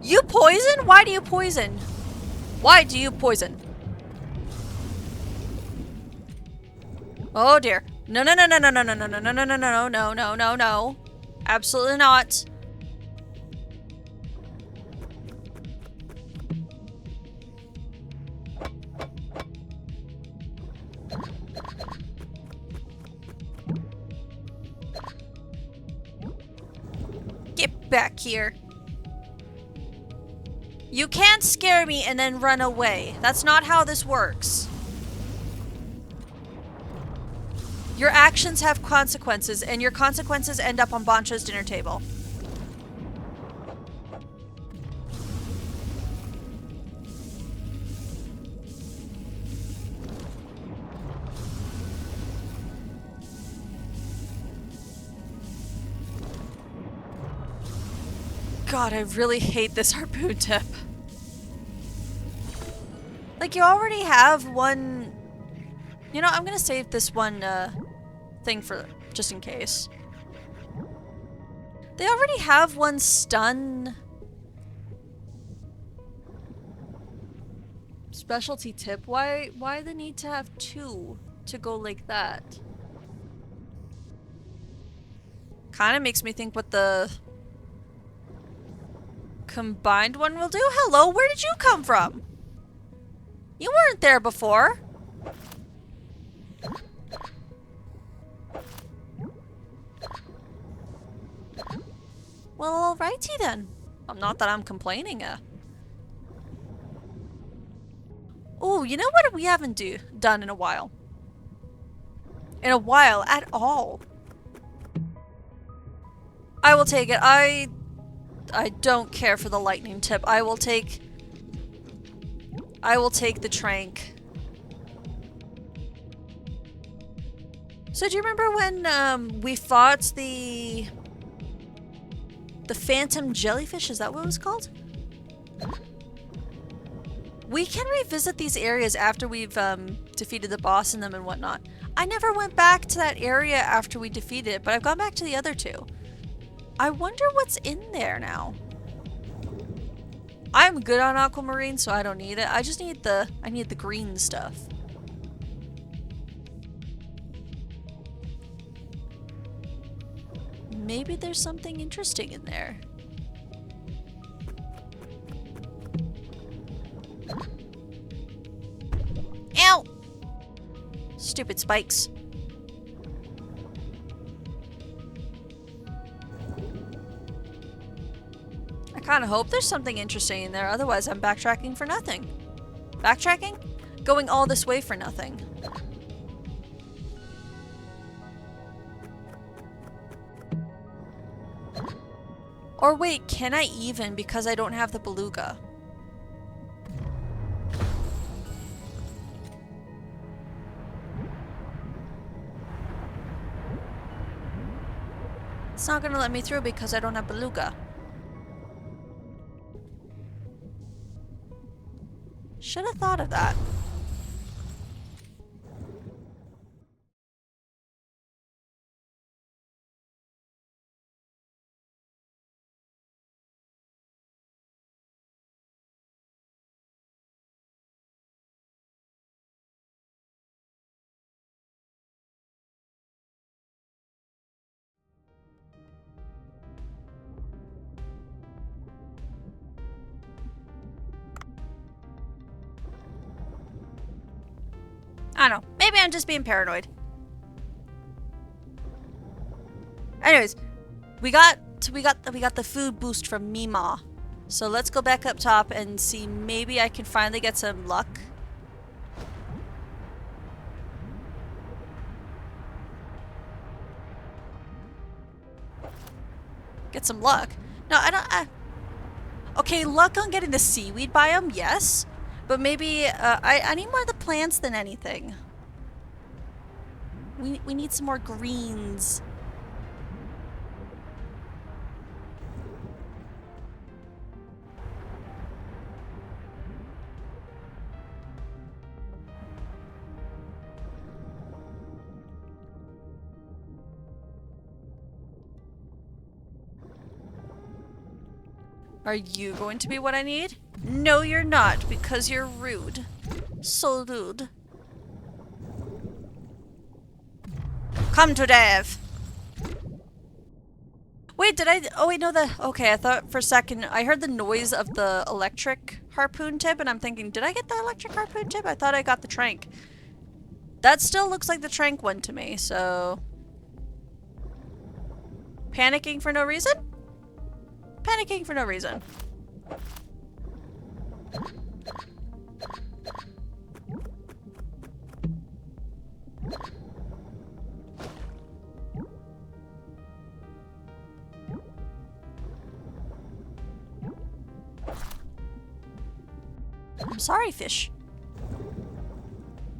You poison? Why do you poison? Why do you poison? Oh dear. No, no, no, no, no, no, no, no, no, no, no, no, no, no, no, no, no. Absolutely not. Get back here. You can't scare me and then run away. That's not how this works. Your actions have consequences, and your consequences end up on Bancho's dinner table. God, I really hate this harpoon tip. Like, you already have one... You know, I'm gonna save this one, thing for just in case. They already have one stun... specialty tip. Why the need to have two to go like that? Kind of makes me think what the combined one will do. Hello, where did you come from? You weren't there before. Well, alrighty then. Not that I'm complaining. Oh, you know what we haven't done in a while? In a while at all. I will take it. I don't care for the lightning tip. I will take the trank. So do you remember when we fought the phantom jellyfish? Is that what it was called? We can revisit these areas after we've defeated the boss in them and whatnot. I never went back to that area after we defeated it, but I've gone back to the other two. I wonder what's in there now. I'm good on aquamarine, so I don't need it. I just need I need the green stuff. Maybe there's something interesting in there. Ow! Stupid spikes. I kind of hope there's something interesting in there, otherwise I'm backtracking for nothing. Backtracking? Going all this way for nothing. Or wait, can I even because I don't have the beluga? It's not gonna let me through because I don't have beluga. Should have thought of that. I don't know. Maybe I'm just being paranoid. Anyways, we got the food boost from Mima. So let's go back up top and see, maybe I can finally get some luck. Get some luck. No, I don't. Okay, luck on getting the seaweed biome, yes. But maybe I need more of the plants than anything. We need some more greens. Are you going to be what I need? No, you're not, because you're rude. So rude. Come to Dev. Wait, did I? Oh wait, no, okay, I thought for a second, I heard the noise of the electric harpoon tip, and I'm thinking, did I get the electric harpoon tip? I thought I got the trank. That still looks like the trank one to me, so... Panicking for no reason? Panicking for no reason. I'm sorry, fish.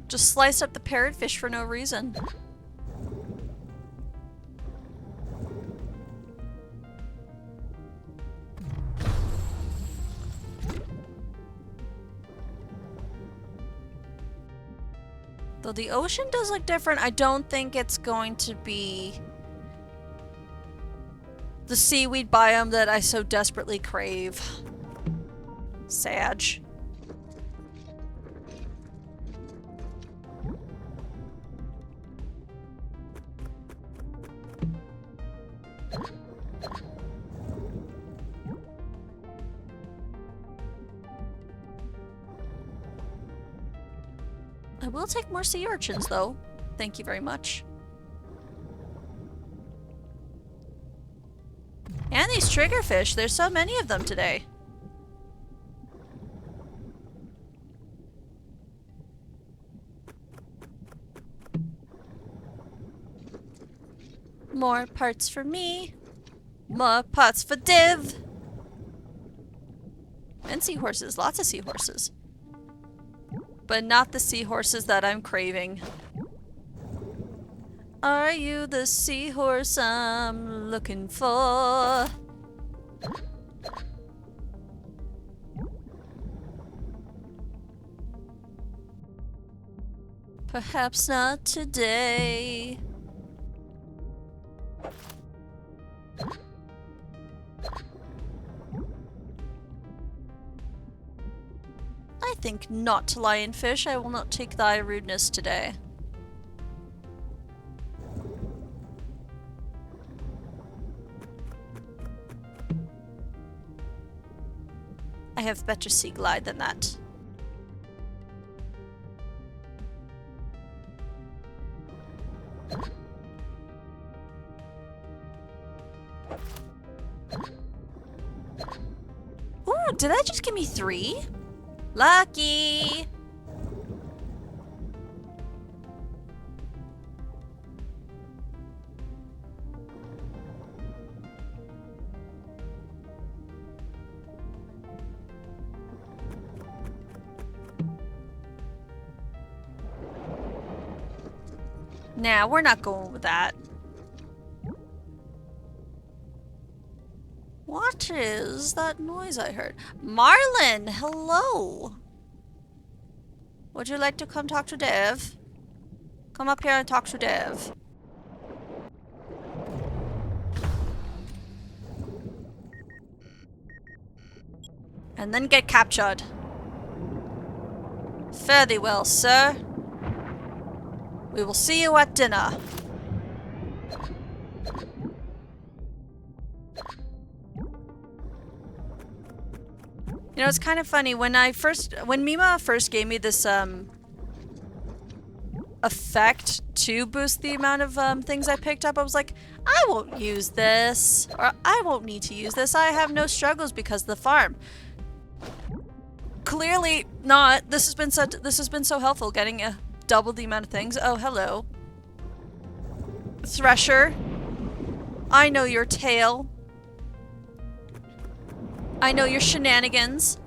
Just sliced up the parrotfish for no reason. Though the ocean does look different, I don't think it's going to be the seaweed biome that I so desperately crave. Sag. I will take more sea urchins, though. Thank you very much. And these triggerfish, there's so many of them today. More parts for me. More parts for Div. And seahorses, lots of seahorses. But not the seahorses that I'm craving. Are you the seahorse I'm looking for? Perhaps not today. I think not, lionfish. I will not take thy rudeness today. I have better sea glide than that. Ooh, did that just give me 3? Lucky! Nah, we're not going with that. What is that noise I heard? Marlin, hello! Would you like to come talk to Dev? Come up here and talk to Dev. And then get captured. Fare thee well, sir. We will see you at dinner. You know, it's kind of funny, when Mima first gave me this, effect to boost the amount of things I picked up. I was like, I won't use this, or I won't need to use this. I have no struggles because of the farm. Clearly not. This has been so helpful, getting double the amount of things. Oh, hello. Thresher. I know your tale. I know your shenanigans.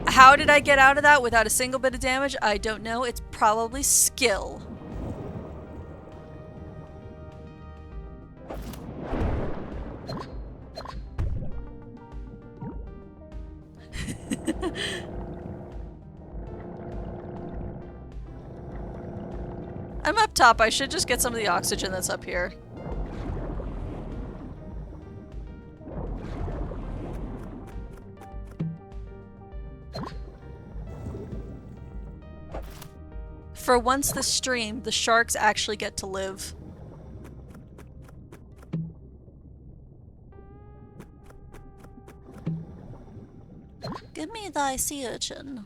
How did I get out of that without a single bit of damage? I don't know. It's probably skill. I'm up top. I should just get some of the oxygen that's up here. For once this stream, the sharks actually get to live. Give me thy sea urchin.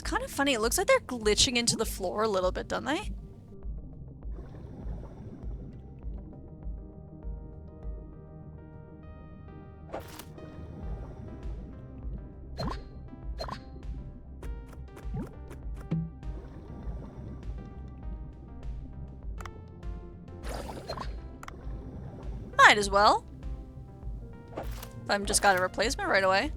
Kind of funny. It looks like they're glitching into the floor a little bit, don't they? Might as well. I've just got a replacement right away.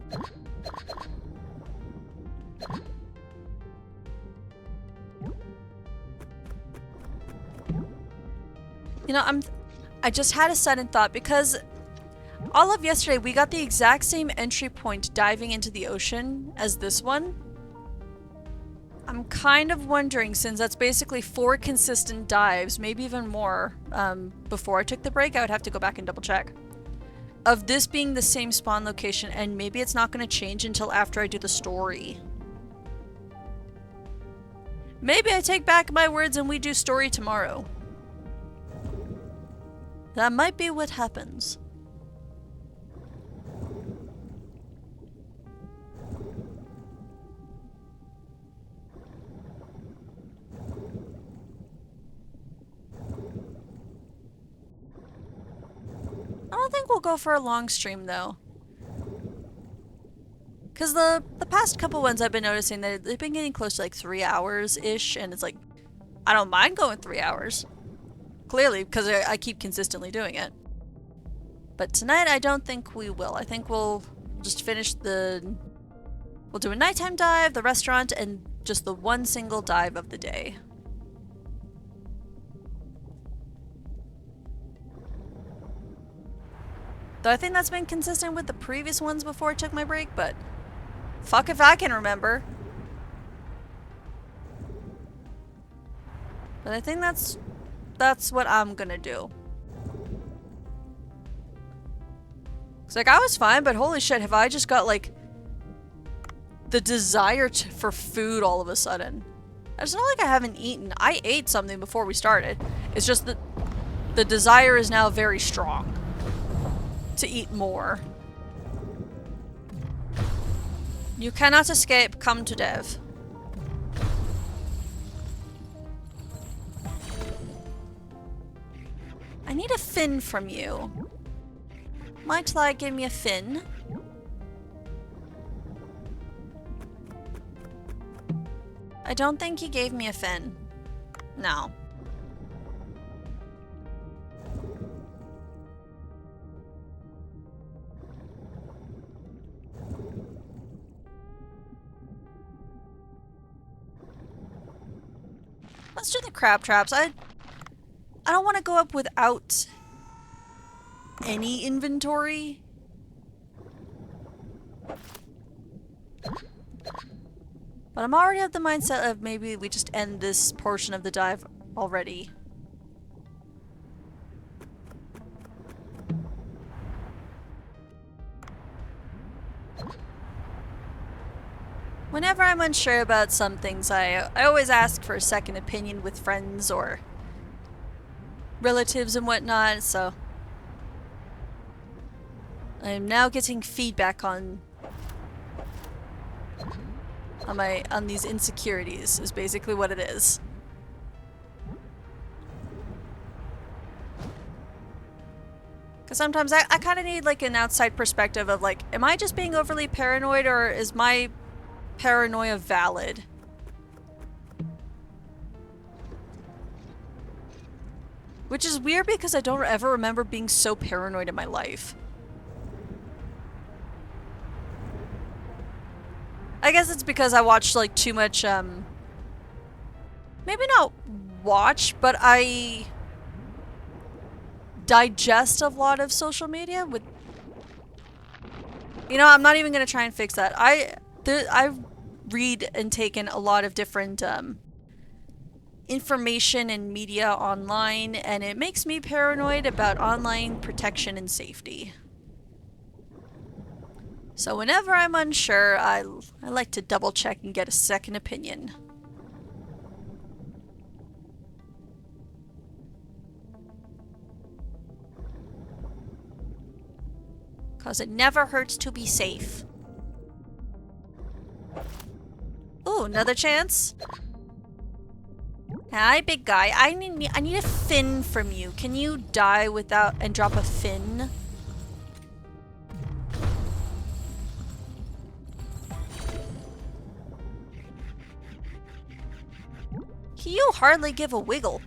You know, I just had a sudden thought, because all of yesterday we got the exact same entry point diving into the ocean as this one. I'm kind of wondering, since that's basically 4 consistent dives, maybe even more, before I took the break, I would have to go back and double check, of this being the same spawn location, and maybe it's not going to change until after I do the story. Maybe I take back my words and we do story tomorrow. That might be what happens. I don't think we'll go for a long stream though. Because the past couple ones I've been noticing that they've been getting close to like 3 hours-ish, and it's like, I don't mind going 3 hours. Clearly, because I keep consistently doing it. But tonight, I don't think we will. I think we'll just finish we'll do a nighttime dive, the restaurant, and just the one single dive of the day. Though I think that's been consistent with the previous ones before I took my break, but fuck if I can remember. But I think that's what I'm gonna do. It's like, I was fine, but holy shit, have I just got like the desire for food all of a sudden. It's not like I haven't eaten. I ate something before we started. It's just that the desire is now very strong to eat more. You cannot escape. Come to Dev. I need a fin from you. Might like give me a fin? I don't think he gave me a fin. No. Let's do the crab traps. I don't want to go up without any inventory. But I'm already of the mindset of maybe we just end this portion of the dive already. Whenever I'm unsure about some things, I always ask for a second opinion with friends or relatives and whatnot, so I'm now getting feedback on these insecurities is basically what it is. Because sometimes I kind of need like an outside perspective of like, am I just being overly paranoid or is my paranoia valid? Which is weird because I don't ever remember being so paranoid in my life. I guess it's because I watched like too much, maybe not watch, but I digest a lot of social media with, you know, I'm not even gonna try and fix that. I read and taken a lot of different, information and media online, and it makes me paranoid about online protection and safety. So whenever I'm unsure, I like to double check and get a second opinion. Cause it never hurts to be safe. Ooh, another chance? Hi, big guy. I need a fin from you. Can you die without and drop a fin? You hardly give a wiggle.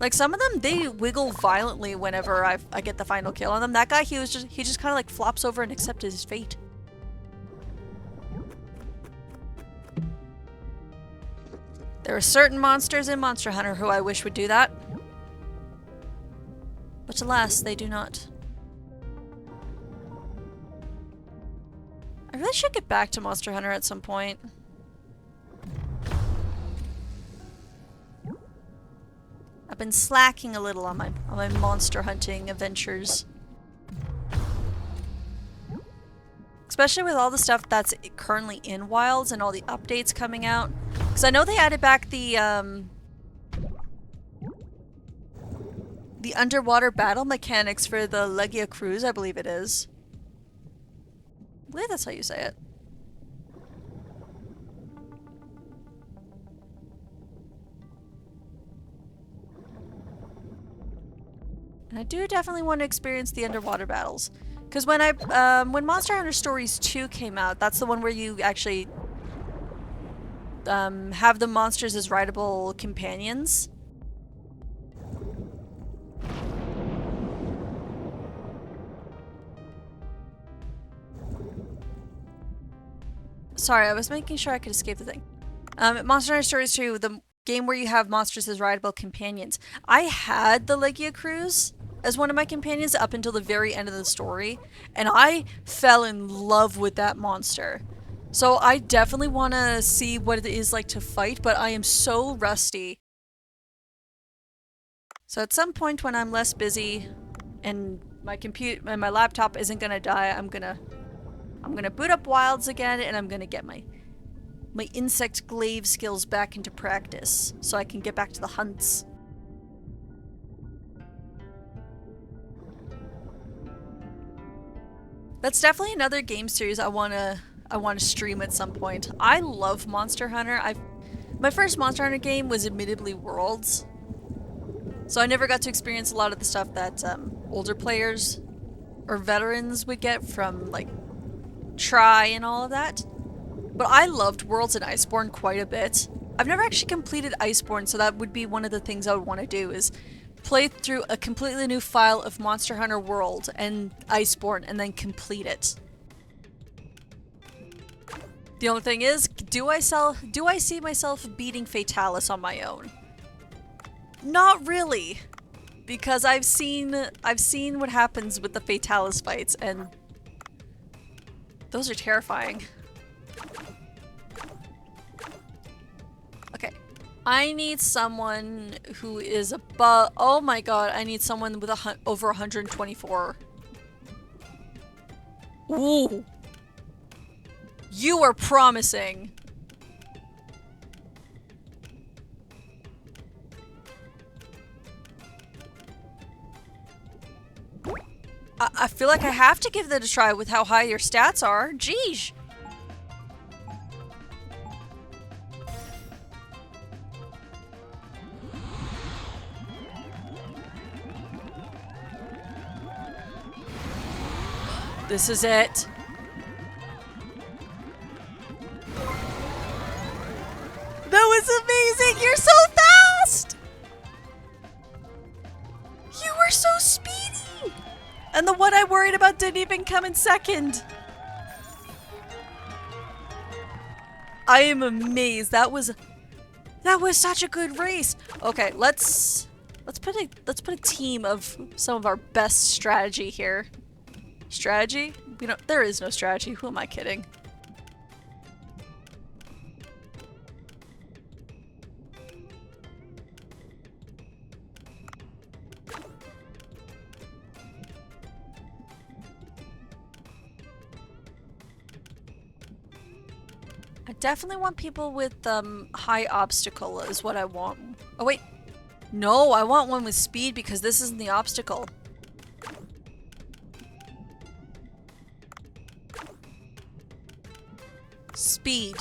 Like some of them, they wiggle violently whenever I get the final kill on them. That guy, he just kind of like flops over and accepted his fate. There are certain monsters in Monster Hunter who I wish would do that. But alas, they do not. I really should get back to Monster Hunter at some point. I've been slacking a little on my monster hunting adventures. Especially with all the stuff that's currently in Wilds and all the updates coming out. Because I know they added back the underwater battle mechanics for the Legia Cruise, I believe it is. I believe that's how you say it. And I do definitely want to experience the underwater battles. Because when when Monster Hunter Stories 2 came out, that's the one where you actually have the monsters as rideable companions. Sorry, I was making sure I could escape the thing. Monster Hunter Stories 2, the game where you have monsters as rideable companions. I had the Legia Cruise as one of my companions up until the very end of the story, and I fell in love with that monster. So I definitely want to see what it is like to fight, but I am so rusty. So at some point when I'm less busy and my computer and my laptop isn't gonna die, I'm gonna boot up Wilds again, and I'm gonna get my insect glaive skills back into practice so I can get back to the hunts. That's definitely another game series I wanna stream at some point. I love Monster Hunter. My first Monster Hunter game was admittedly Worlds, so I never got to experience a lot of the stuff that older players or veterans would get from like Try and all of that. But I loved Worlds and Iceborne quite a bit. I've never actually completed Iceborne, so that would be one of the things I would want to do, is play through a completely new file of Monster Hunter World and Iceborne and then complete it. The only thing is, do I see myself beating Fatalis on my own? Not really, because I've seen what happens with the Fatalis fights, and Those are terrifying. Okay. I need someone who is above. Oh my god, I need someone with over 124. Ooh. You are promising. I feel like I have to give that a try with how high your stats are. Jeez. This is it. That was amazing! You're so fast! You were so speedy! And the one I worried about didn't even come in second. I am amazed. That was such a good race. Okay, let's put a team of some of our best strategy here. Strategy? There is no strategy. Who am I kidding? I definitely want people with high obstacle is what I want. Oh wait. No, I want one with speed because this isn't the obstacle. Speed.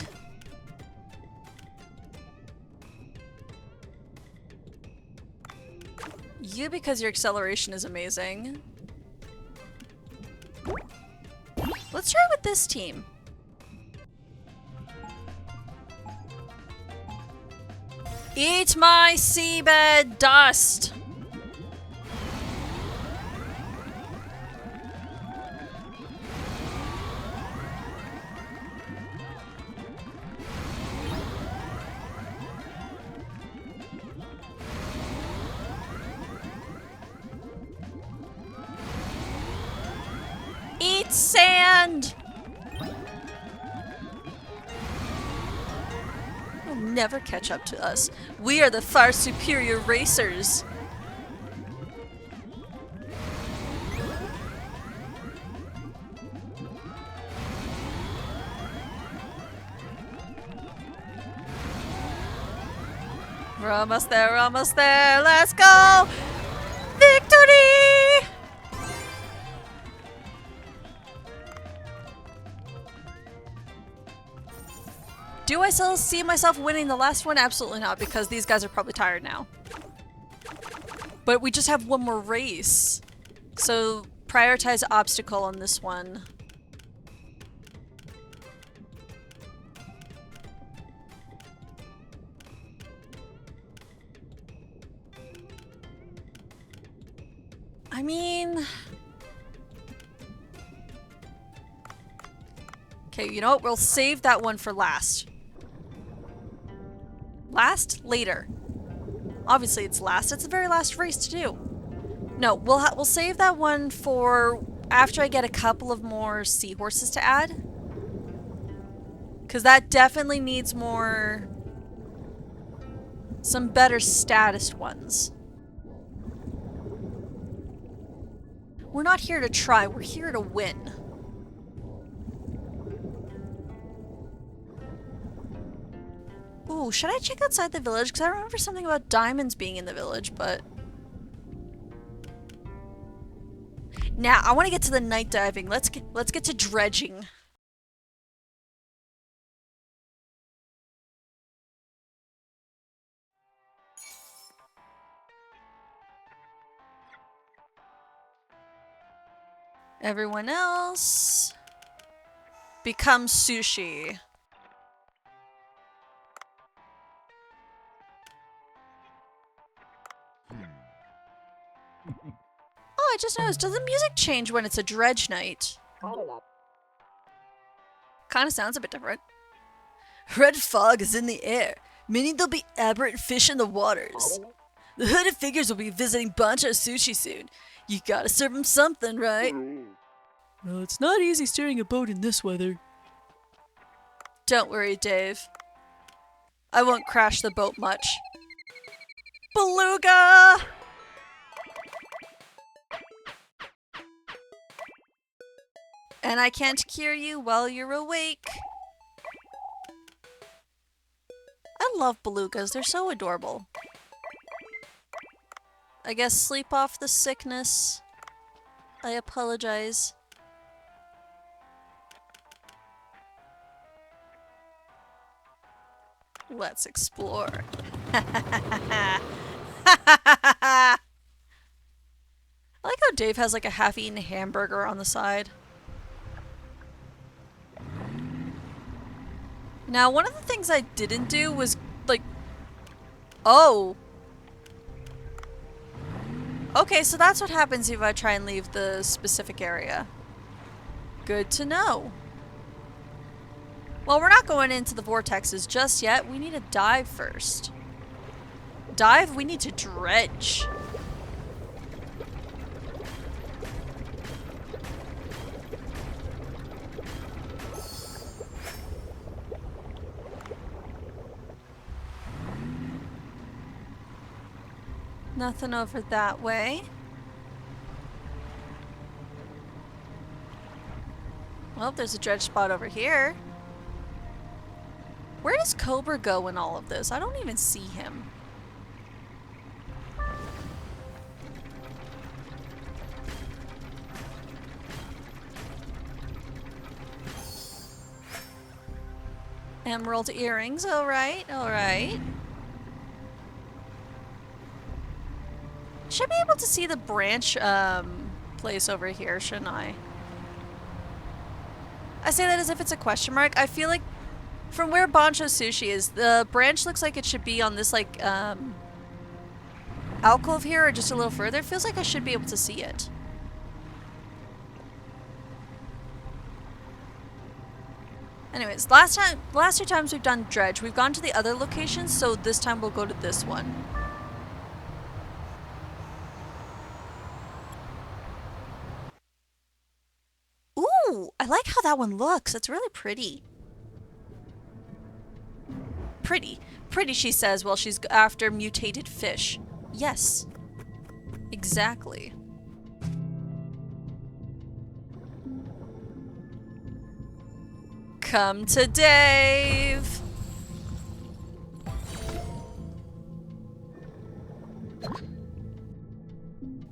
You because your acceleration is amazing. Let's try with this team. Eat my seabed dust! Eat sand! You'll never catch up to us. We are the far superior racers. We're almost there, let's go! Victory! Do I still see myself winning the last one? Absolutely not, because these guys are probably tired now. But we just have one more race. So prioritize obstacle on this one. I mean... Okay, you know what? We'll save that one for last. Last? Later. Obviously it's last. It's the very last race to do. No, we'll save that one for after I get a couple of more seahorses to add. Because that definitely needs more... some better status ones. We're not here to try, we're here to win. Ooh, should I check outside the village? Because I remember something about diamonds being in the village, but... Now, I want to get to the night diving. Let's get to dredging. Everyone else... become sushi. Oh, I just noticed. Does the music change when it's a dredge night? Kinda sounds a bit different. Red fog is in the air, meaning there'll be aberrant fish in the waters. The hooded figures will be visiting Bancho Sushi soon. You gotta serve them something, right? Well, it's not easy steering a boat in this weather. Don't worry, Dave. I won't crash the boat much. Beluga! And I can't cure you while you're awake. I love belugas. They're so adorable. I guess sleep off the sickness. I apologize. Let's explore. I like how Dave has like a half-eaten hamburger on the side. Now, one of the things I didn't do was, like... Oh! Okay, so that's what happens if I try and leave the specific area. Good to know. Well, we're not going into the vortexes just yet. We need to dive first. Dive? We need to dredge. Nothing over that way. Well, there's a dredge spot over here. Where does Cobra go in all of this? I don't even see him. Emerald earrings, alright, alright. Should be able to see the branch place over here, shouldn't I? I say that as if it's a question mark. I feel like from where Bancho Sushi is, the branch looks like it should be on this like alcove here or just a little further. It feels like I should be able to see it. Anyways, last two times we've done dredge, we've gone to the other locations, so this time we'll go to this one. Ooh, I like how that one looks. It's really pretty. Pretty, she says while she's after mutated fish. Yes. Exactly. Come to Dave!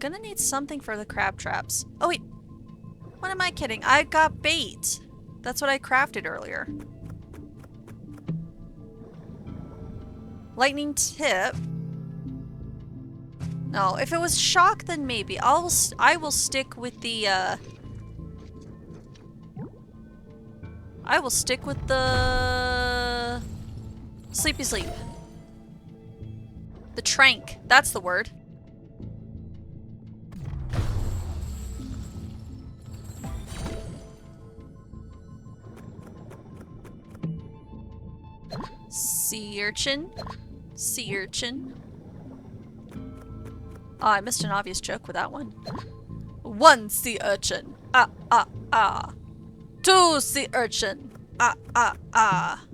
Gonna need something for the crab traps. Oh wait, what am I kidding? I got bait. That's what I crafted earlier. Lightning tip. No, if it was shock, then maybe. I will stick with the, I will stick with the... Sleepy sleep. The trank. That's the word. Sea urchin. Sea urchin. Oh, I missed an obvious joke with that one. One sea urchin. Ah, ah, ah. Two sea urchin. Ah, ah, ah.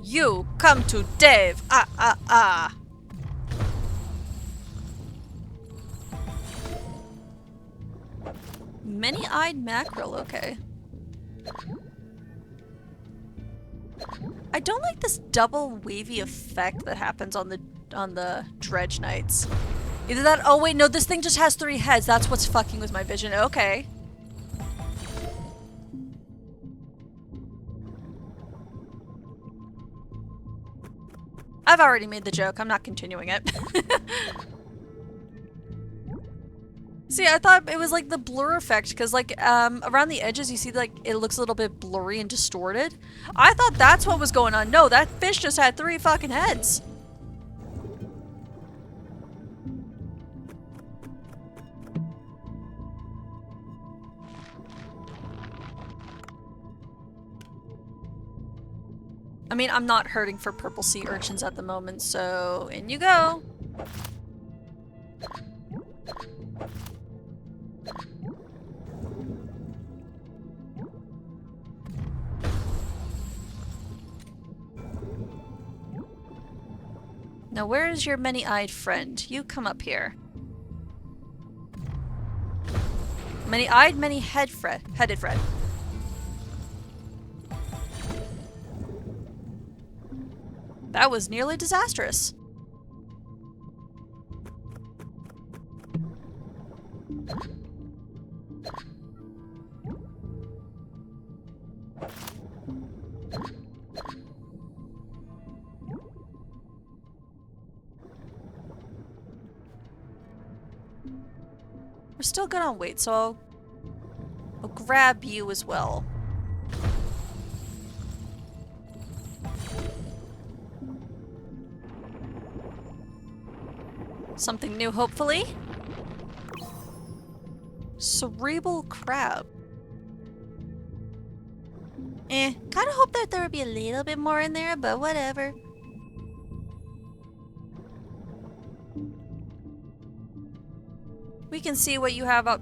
You come to Dave. Ah, ah, ah. Many-eyed mackerel, okay. I don't like this double wavy effect that happens on the dredge nights. Either that— oh wait, no, this thing just has 3 heads. That's what's fucking with my vision. Okay. I've already made the joke. I'm not continuing it. See, I thought it was like the blur effect, because like around the edges you see like it looks a little bit blurry and distorted. I thought that's what was going on. No, that fish just had 3 fucking heads. I mean, I'm not hurting for purple sea urchins at the moment, so in you go. Now where is your many-eyed friend? You come up here. Many-eyed, many-headed friend. That was nearly disastrous. We're still good on weight, so I'll grab you as well. Something new, hopefully. Cerebral crab. Kinda hope that there would be a little bit more in there, but whatever. We can see what you have up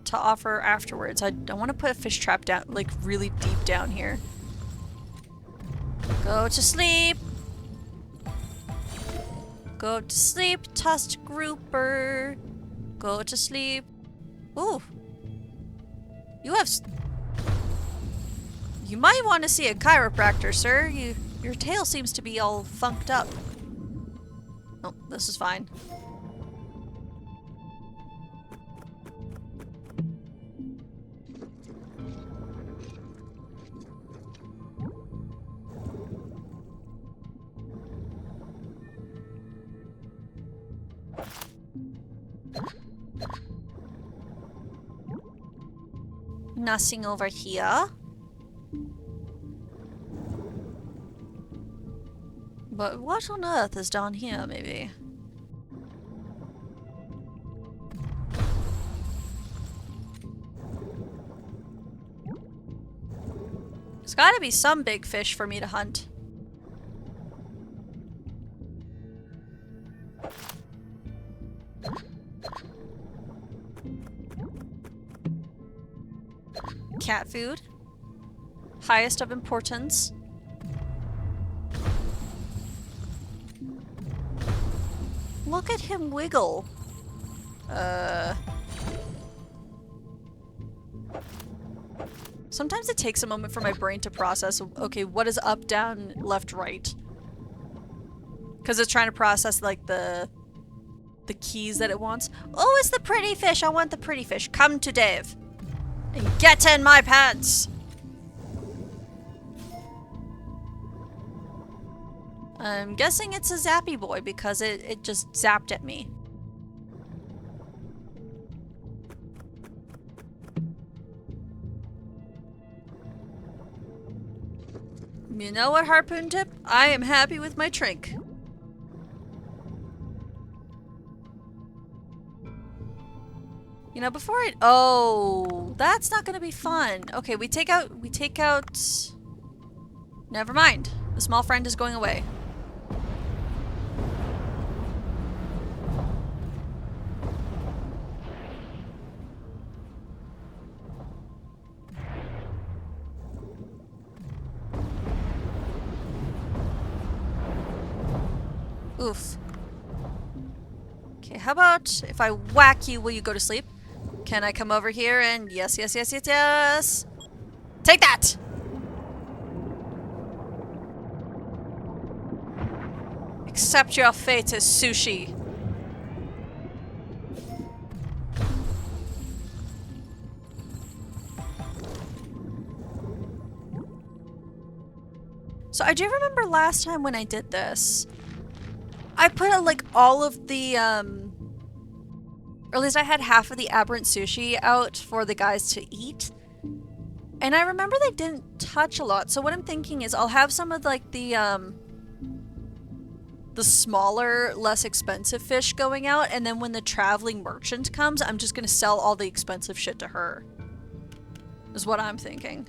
to offer afterwards. I don't want to put a fish trap down, like, really deep down here. Go to sleep. Go to sleep, tusked grouper. Go to sleep. Ooh. You have... You might want to see a chiropractor, sir. Your tail seems to be all funked up. Oh, this is fine. Nothing over here. But what on earth is down here, maybe? There's gotta be some big fish for me to hunt. Cat food. Highest of importance. Look at him wiggle. Sometimes it takes a moment for my brain to process, okay, what is up, down, left, right? Because it's trying to process, like, the keys that it wants. Oh, it's the pretty fish. I want the pretty fish. Come to Dave. And get in my pants! I'm guessing it's a zappy boy because it just zapped at me. You know what, Harpoon Tip? I am happy with my trink. You know, before I... Oh, that's not gonna be fun. Okay, we take out... Never mind. The small friend is going away. Oof. Okay, how about if I whack you, will you go to sleep? Can I come over here and yes, yes, yes, yes, yes. Take that! Accept your fate as sushi. So I do remember last time when I did this, I put like all of the, or at least I had half of the aberrant sushi out for the guys to eat. And I remember they didn't touch a lot. So what I'm thinking is I'll have some of like the smaller, less expensive fish going out. And then when the traveling merchant comes, I'm just going to sell all the expensive shit to her. Is what I'm thinking.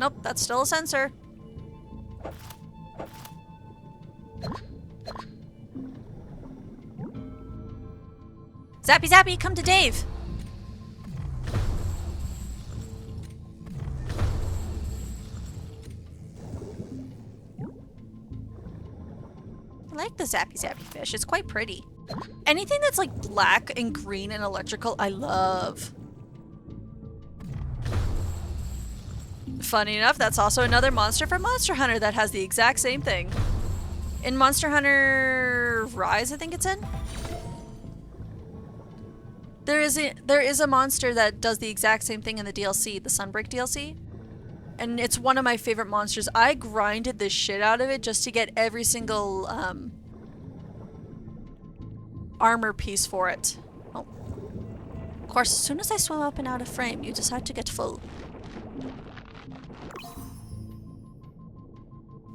Nope, that's still a sensor. Zappy Zappy, come to Dave! I like the Zappy Zappy fish, it's quite pretty. Anything that's like black and green and electrical, I love. Funny enough, that's also another monster from Monster Hunter that has the exact same thing. In Monster Hunter Rise, I think it's in. There is a monster that does the exact same thing in the DLC, the Sunbreak DLC. And it's one of my favorite monsters. I grinded the shit out of it just to get every single armor piece for it. Oh. Of course, as soon as I swim up and out of frame, you decide to get full.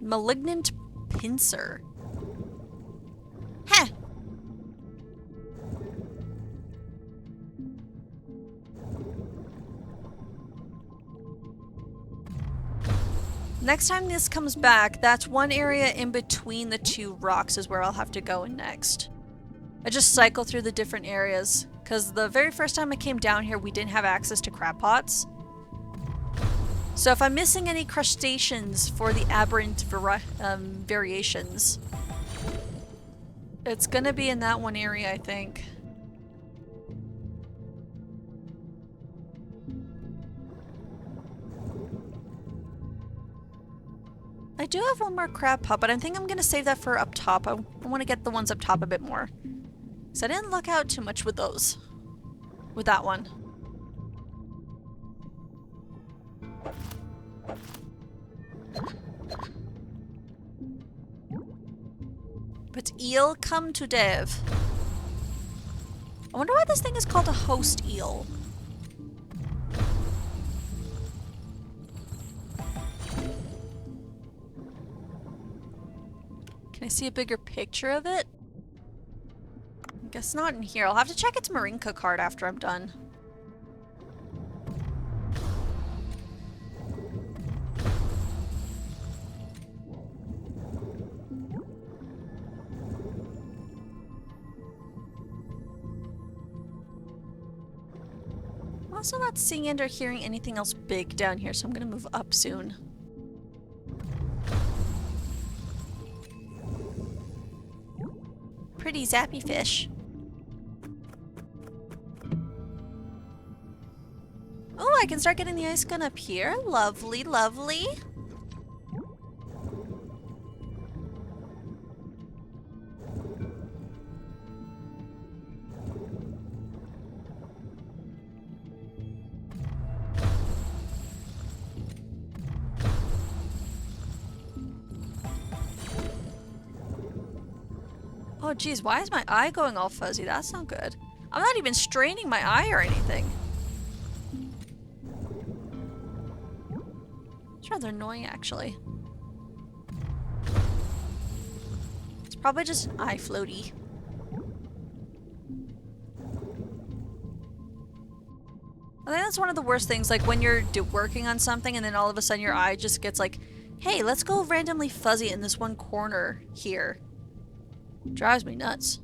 Malignant Pincer. Heh! Next time this comes back, that's one area in between the two rocks is where I'll have to go in next. I just cycle through the different areas, because the very first time I came down here, we didn't have access to crab pots. So if I'm missing any crustaceans for the aberrant variations, it's gonna be in that one area, I think. I do have one more crab pot, but I think I'm gonna save that for up top. I want to get the ones up top a bit more. So I didn't luck out too much with those. With that one. But eel come to Dev. I wonder why this thing is called a host eel. Can I see a bigger picture of it? I guess not in here. I'll have to check its Marinka card after I'm done. I'm also not seeing and or hearing anything else big down here, so I'm gonna move up soon. Pretty zappy fish. Oh, I can start getting the ice gun up here. Lovely, lovely. Oh geez, why is my eye going all fuzzy? That's not good. I'm not even straining my eye or anything. It's rather annoying, actually. It's probably just an eye floaty. I think that's one of the worst things, like when you're working on something and then all of a sudden your eye just gets like, hey, let's go randomly fuzzy in this one corner here. Drives me nuts.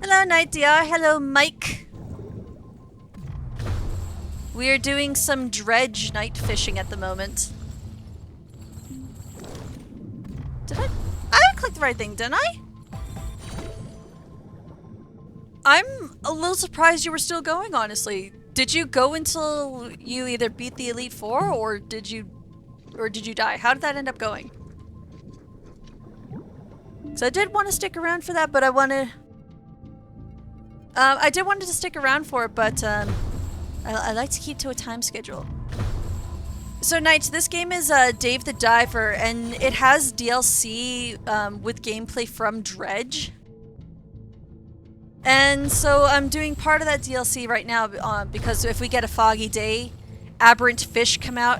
Hello, Night DR. Hello, Mike. We are doing some dredge night fishing at the moment. Did I clicked the right thing, didn't I? I'm a little surprised you were still going, honestly. Did you go until you either beat the Elite Four or did you die? How did that end up going? So I did want to stick around for that, but I did want to stick around for it, but I like to keep to a time schedule. So Knights, this game is Dave the Diver, and it has DLC with gameplay from Dredge. And so I'm doing part of that DLC right now because if we get a foggy day, aberrant fish come out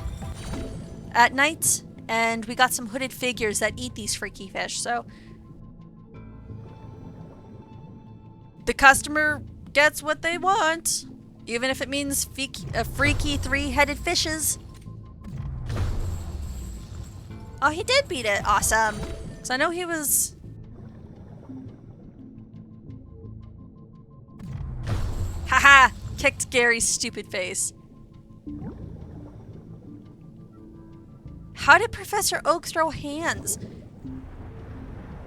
at night, and we got some hooded figures that eat these freaky fish. So the customer gets what they want, even if it means freaky three-headed fishes. Oh, he did beat it. Awesome. So I know he was... Haha! Kicked Gary's stupid face. How did Professor Oak throw hands?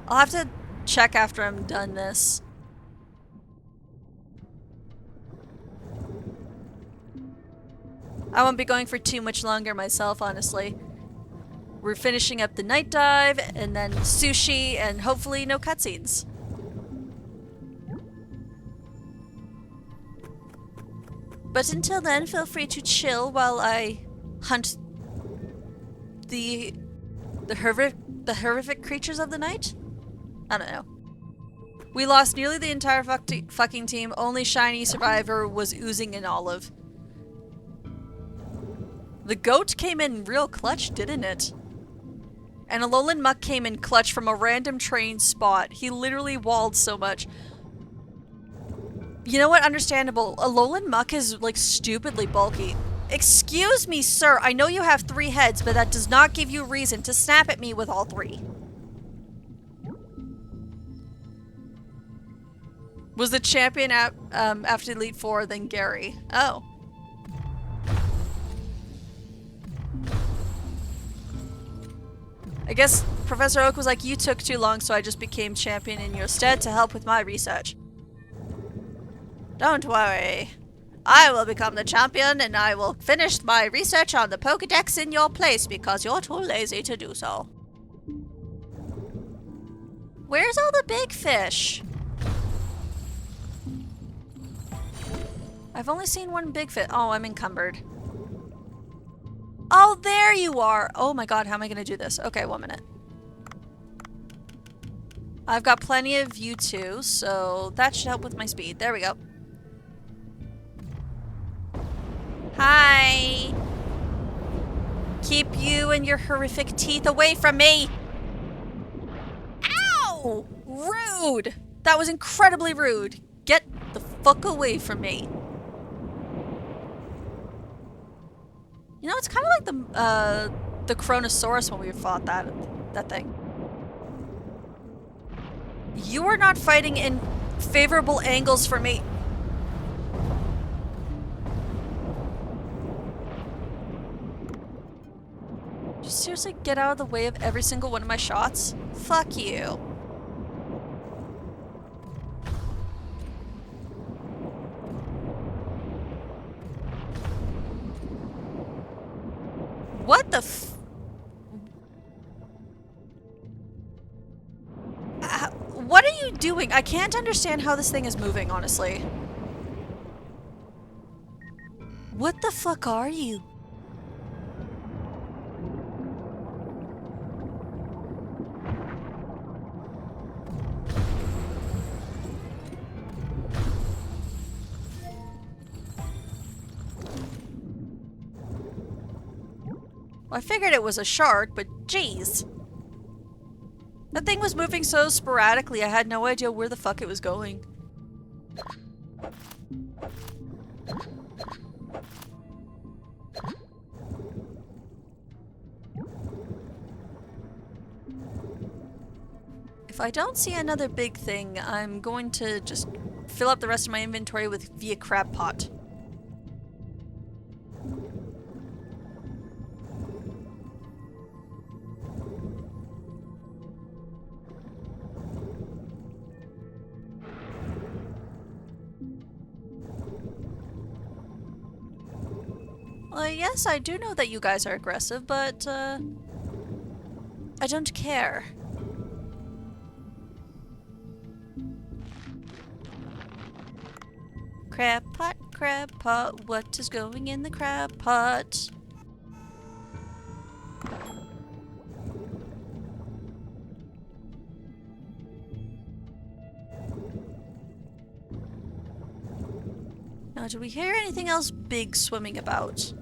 I'll have to check after I'm done this. I won't be going for too much longer myself, honestly. We're finishing up the night dive, and then sushi, and hopefully no cutscenes. But until then, feel free to chill while I hunt the horrific creatures of the night? I don't know. We lost nearly the entire fucking team. Only Shiny Survivor was oozing in olive. The goat came in real clutch, didn't it? And Alolan Muck came in clutch from a random train spot. He literally walled so much. You know what? Understandable. Alolan Muck is, like, stupidly bulky. Excuse me, sir. I know you have 3 heads, but that does not give you reason to snap at me with all 3. Was the champion after Elite Four then Gary? Oh. I guess Professor Oak was like, you took too long, so I just became champion in your stead to help with my research. Don't worry. I will become the champion, and I will finish my research on the Pokédex in your place because you're too lazy to do so. Where's all the big fish? I've only seen one big fish. Oh, I'm encumbered. Oh, there you are! Oh my god, how am I gonna do this? Okay, 1 minute. I've got plenty of U2, so that should help with my speed. There we go. Hi! Keep you and your horrific teeth away from me! Ow! Rude! That was incredibly rude. Get the fuck away from me. You know, it's kind of like the Chronosaurus when we fought that thing. You are not fighting in favorable angles for me. Did you seriously get out of the way of every single one of my shots? Fuck you. What the f- What are you doing? I can't understand how this thing is moving, honestly. What the fuck are you? Well, I figured it was a shark, but jeez. That thing was moving so sporadically, I had no idea where the fuck it was going. If I don't see another big thing, I'm going to just fill up the rest of my inventory with via crab pot. Well, yes, I do know that you guys are aggressive, but, I don't care. Crab pot, what is going in the crab pot? Do we hear anything else big swimming about?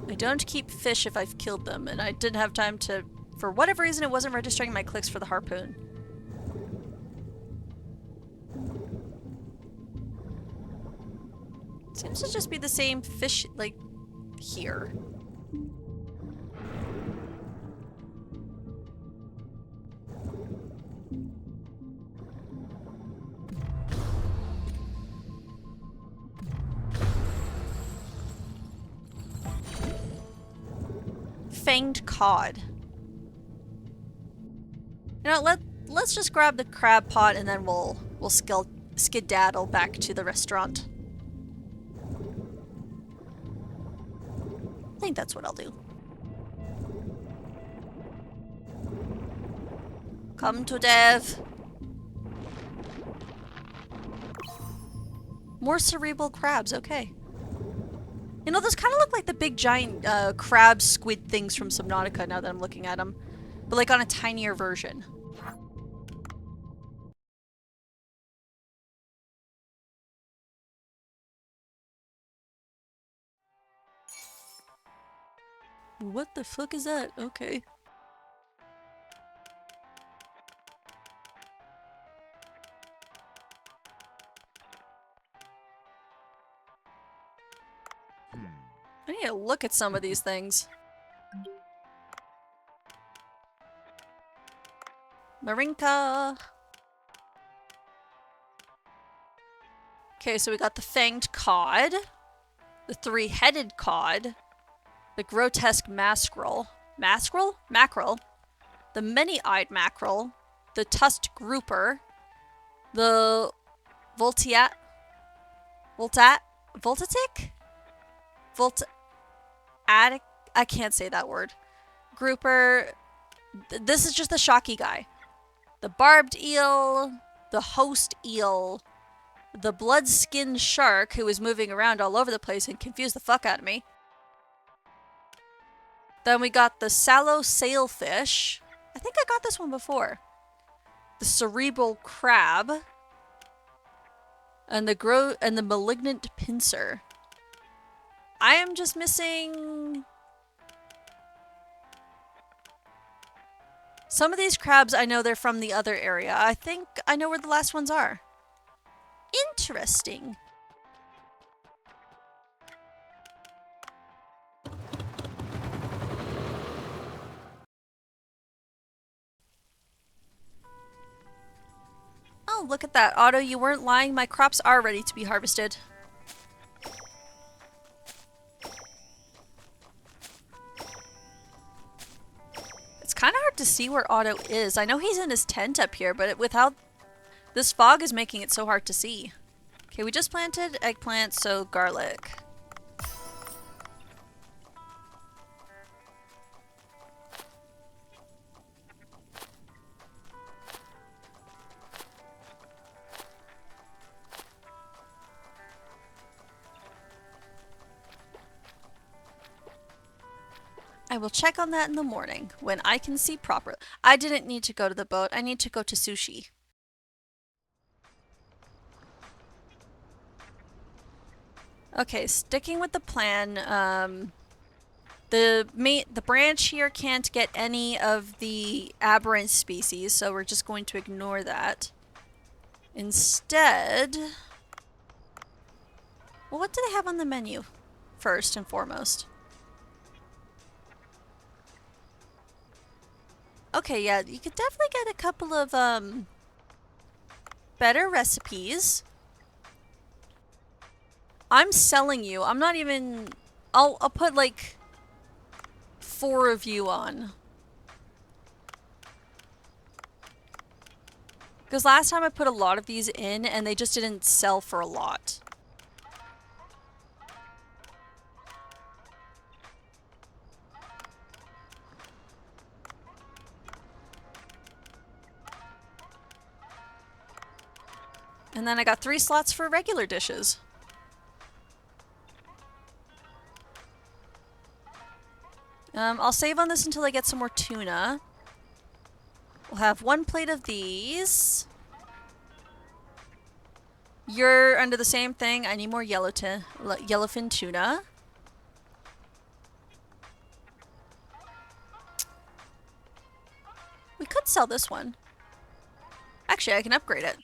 I don't keep fish if I've killed them, and I didn't have time to... For whatever reason, it wasn't registering my clicks for the harpoon. Seems to just be the same fish, like, here. Fanged cod. You know, let's just grab the crab pot and then we'll skedaddle back to the restaurant. I think that's what I'll do. Come to Dev. More cerebral crabs, okay. You know, those kind of look like the big giant crab squid things from Subnautica now that I'm looking at them. But like on a tinier version. What the fuck is that? Okay. I need to look at some of these things. Marinka! Okay, so we got the fanged cod, the three-headed cod, the grotesque mackerel, the many-eyed mackerel, the tusked grouper, the voltatic? I can't say that word. Grouper. This is just the shocky guy. The barbed eel, the host eel, the blood-skinned shark who is moving around all over the place and confused the fuck out of me. Then we got the sallow sailfish. I think I got this one before. The cerebral crab. And the malignant pincer. I am just missing... Some of these crabs, I know they're from the other area. I think I know where the last ones are. Interesting. Oh, look at that. Otto, you weren't lying. My crops are ready to be harvested. It's kind of hard to see where Otto is. I know he's in his tent up here, but without... This fog is making it so hard to see. Okay, we just planted eggplant, so garlic. I will check on that in the morning, when I can see properly. I didn't need to go to the boat. I need to go to sushi. Okay, sticking with the plan, the branch here can't get any of the aberrant species, so we're just going to ignore that. Instead... Well, what do they have on the menu, first and foremost? Okay, yeah, you could definitely get a couple of, better recipes. I'm selling you. I'm not even... I'll put, like, 4 of you on. Because last time I put a lot of these in, and they just didn't sell for a lot. And then I got 3 slots for regular dishes. I'll save on this until I get some more tuna. We'll have 1 plate of these. You're under the same thing. I need more yellowfin tuna. We could sell this one. Actually, I can upgrade it.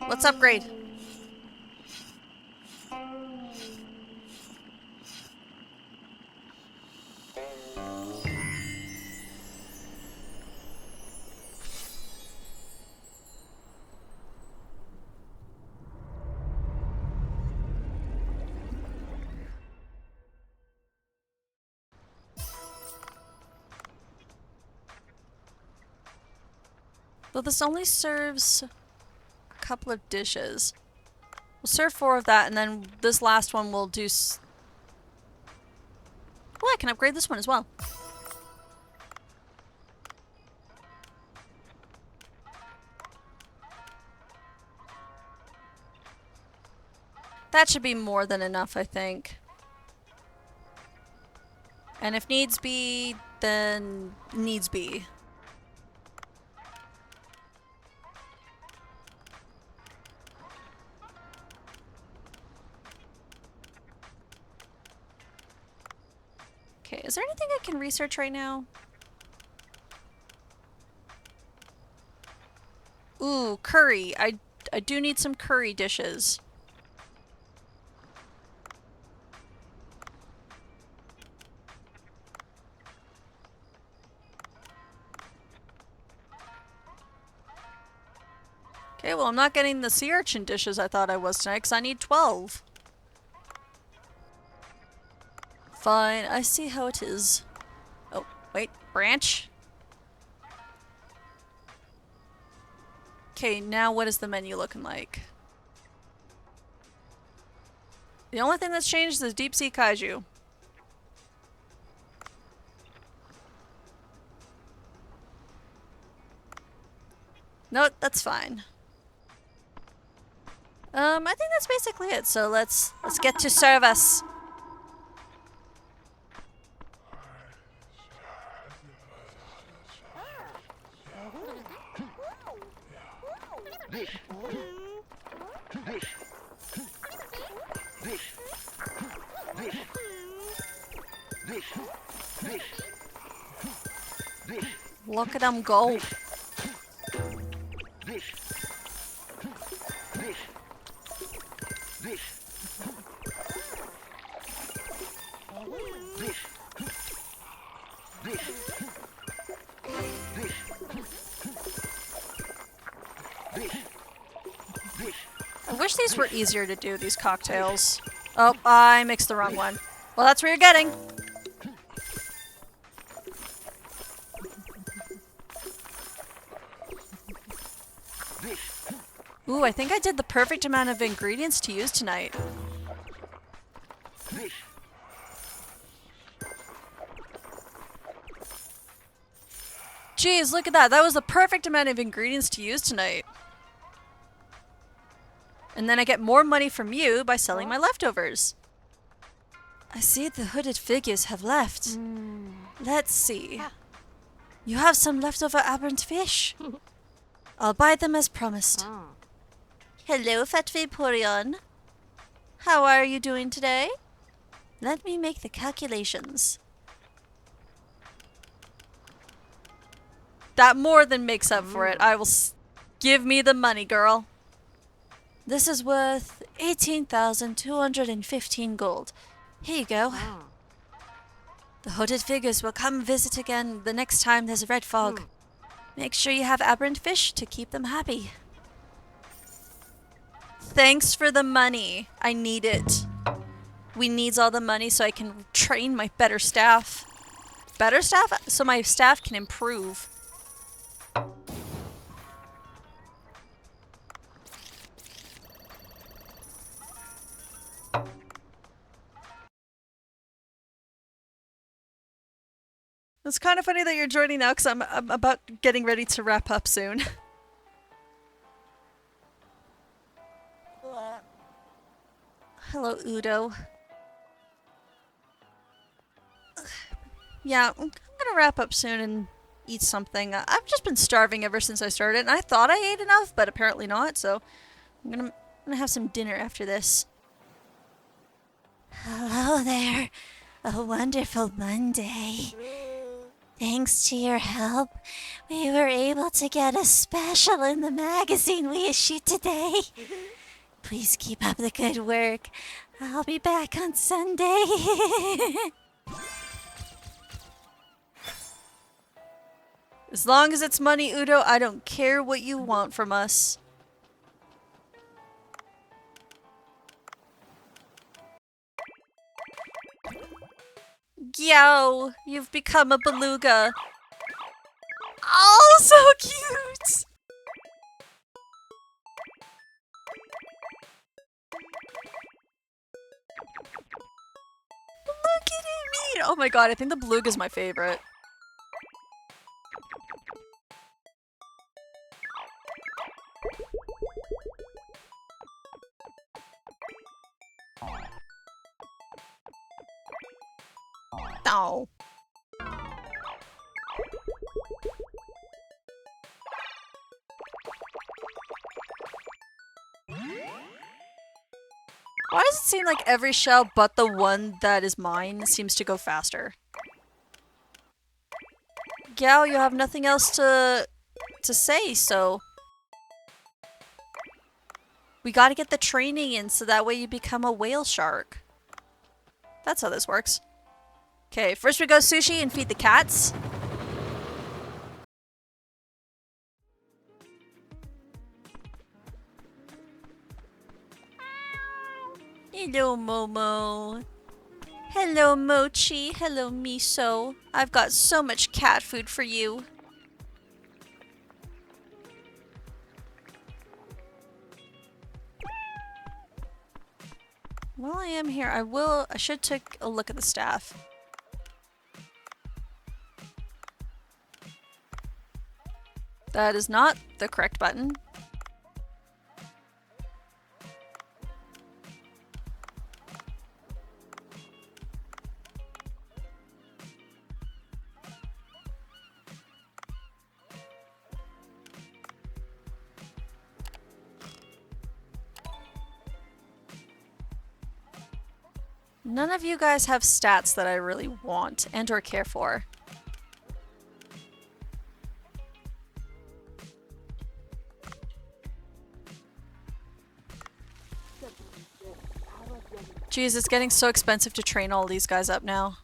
Let's upgrade. Though this only serves a couple of dishes. We'll serve 4 of that, and then this last one we'll do oh, I can upgrade this one as well. That should be more than enough, I think. And if needs be, then needs be. Okay, is there anything I can research right now? Ooh, curry. I do need some curry dishes. Okay, well I'm not getting the sea urchin dishes I thought I was tonight because I need 12. Fine, I see how it is. Oh, wait, branch? Okay, now what is the menu looking like? The only thing that's changed is deep sea kaiju. No, that's fine. I think that's basically it, so let's get to service. Look at them go. I wish these were easier to do, these cocktails. Oh, I mixed the wrong one. Well, that's what you're getting. Ooh, I think I did the perfect amount of ingredients to use tonight. Jeez, look at that. That was the perfect amount of ingredients to use tonight. And then I get more money from you by selling my leftovers. I see the hooded figures have left. Let's see. You have some leftover aberrant fish. I'll buy them as promised. Hello, Fat Vaporeon. How are you doing today? Let me make the calculations. That more than makes up for it. I will give me the money, girl. This is worth 18,215 gold. Here you go. The hooded figures will come visit again the next time there's a red fog. Make sure you have aberrant fish to keep them happy. Thanks for the money. I need it. We needs all the money so I can train my better staff. Better staff? So my staff can improve. It's kind of funny that you're joining now because I'm about getting ready to wrap up soon. Hello, Udo. Yeah, I'm gonna wrap up soon and eat something. I've just been starving ever since I started, and I thought I ate enough, but apparently not, so I'm gonna have some dinner after this. Hello there. A wonderful Monday. Thanks to your help, we were able to get a special in the magazine we issued today. Please keep up the good work. I'll be back on Sunday. As long as it's money, Udo, I don't care what you want from us. Yo, you've become a beluga. Oh, so cute! Look at him eat! Oh my god, I think the beluga's my favorite. Oh. Why does it seem like every shell but the one that is mine seems to go faster? Gao, you have nothing else to say, so... We gotta get the training in so that way you become a whale shark. That's how this works. Okay, first we go sushi and feed the cats. Hello, Momo. Hello, Mochi. Hello, Miso. I've got so much cat food for you. While I am here, I should take a look at the staff. That is not the correct button. None of you guys have stats that I really want and or care for. Jeez, it's getting so expensive to train all these guys up now.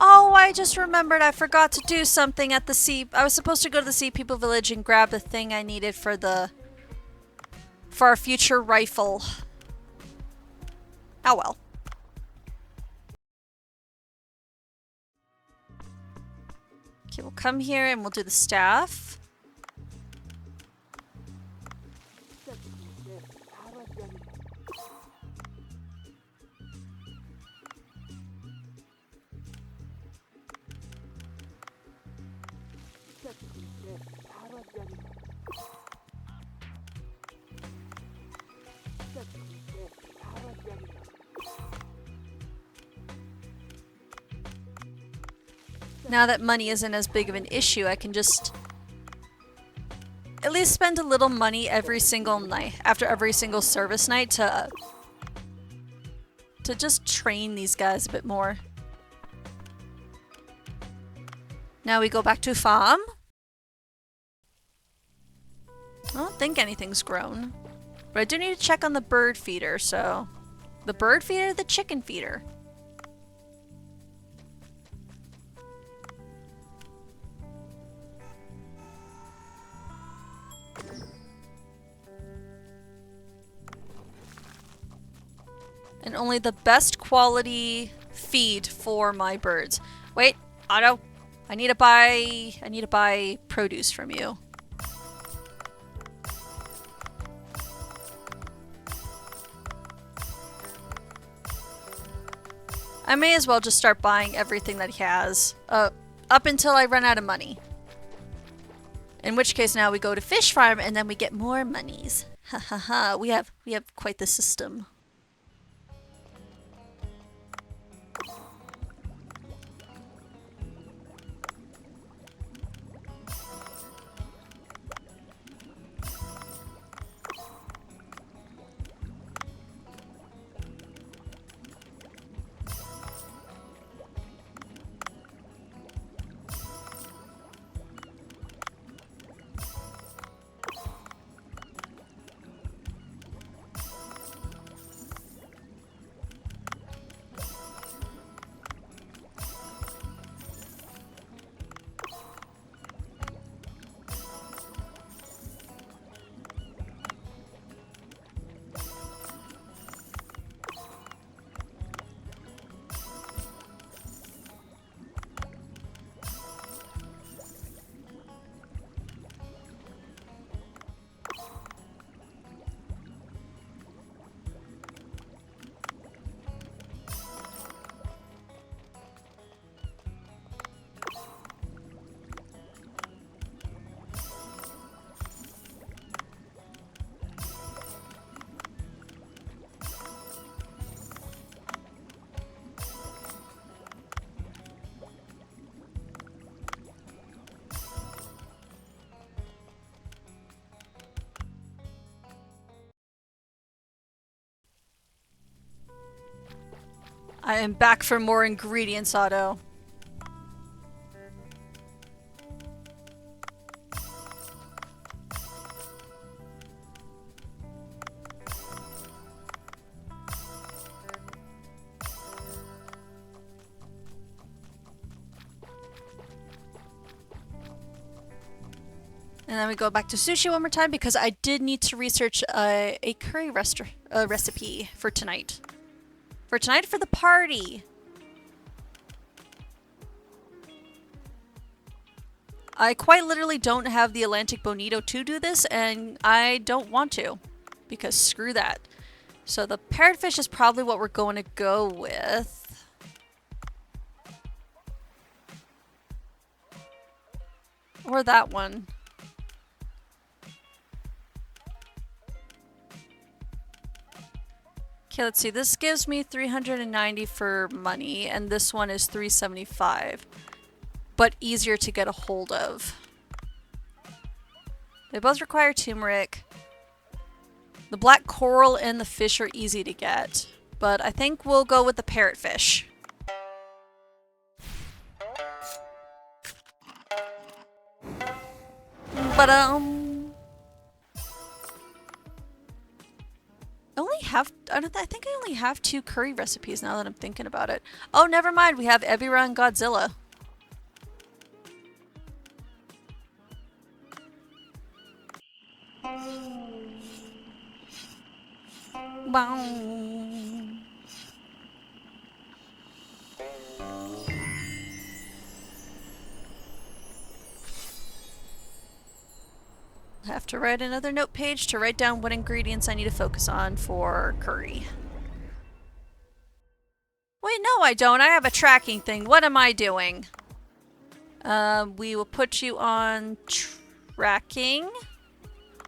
Oh, I just remembered I forgot to do something at the sea. I was supposed to go to the Sea People Village and grab the thing I needed for our future rifle. Oh well. Okay, we'll come here and we'll do the staff. Now that money isn't as big of an issue, I can just at least spend a little money every single night, after every single service night, to just train these guys a bit more. Now we go back to farm. I don't think anything's grown. But I do need to check on the bird feeder, so... The bird feeder, the chicken feeder. And only the best quality feed for my birds. Wait, Otto, I need to buy produce from you. I may as well just start buying everything that he has. Up until I run out of money. In which case now we go to Fish Farm and then we get more monies. Ha ha ha. We have quite the system. I am back for more ingredients, Otto. And then we go back to sushi one more time because I did need to research a curry recipe for tonight. For tonight for the party. I quite literally don't have the Atlantic Bonito to do this, and I don't want to. Because screw that. So the parrotfish is probably what we're going to go with. Or that one. Okay, let's see. This gives me 390 for money, and this one is 375. But easier to get a hold of. They both require turmeric. The black coral and the fish are easy to get, but I think we'll go with the parrotfish. But I think I only have 2 curry recipes now that I'm thinking about it. Oh, never mind. We have Ebirah and Godzilla. Wow. I have to write another note page to write down what ingredients I need to focus on for curry. Wait, no I don't. I have a tracking thing. What am I doing? We will put you on tracking.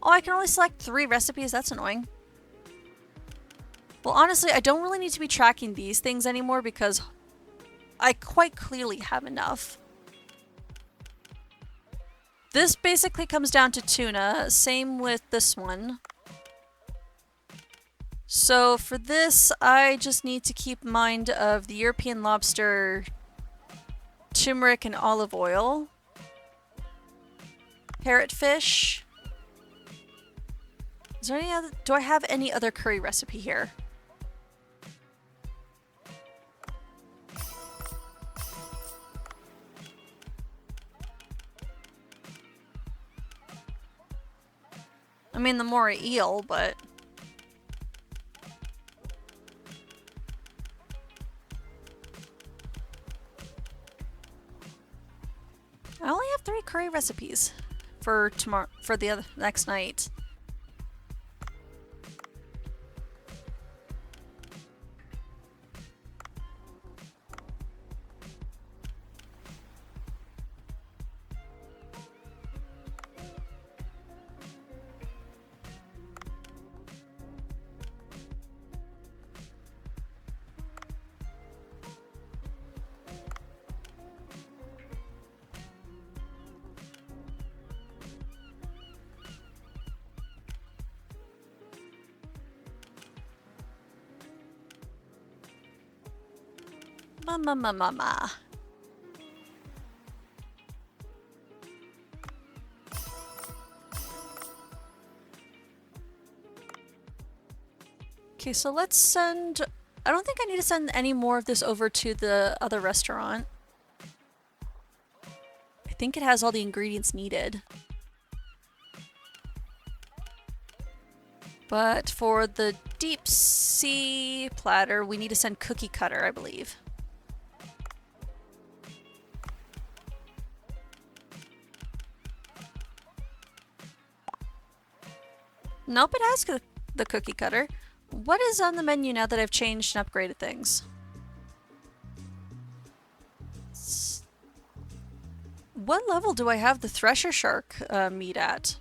Oh, I can only select 3 recipes. That's annoying. Well, honestly, I don't really need to be tracking these things anymore because I quite clearly have enough. This basically comes down to tuna. Same with this one. So for this, I just need to keep mind of the European lobster, turmeric and olive oil, parrotfish. Is there any other? Do I have any other curry recipe here? I mean, the more eel, but... I only have 3 curry recipes for tomorrow, for the next night. Mama. Okay, so let's send... I don't think I need to send any more of this over to the other restaurant. I think it has all the ingredients needed. But for the deep sea platter, we need to send cookie cutter, I believe. Nope, it has the cookie cutter. What is on the menu now that I've changed and upgraded things? What level do I have the Thresher Shark meat at?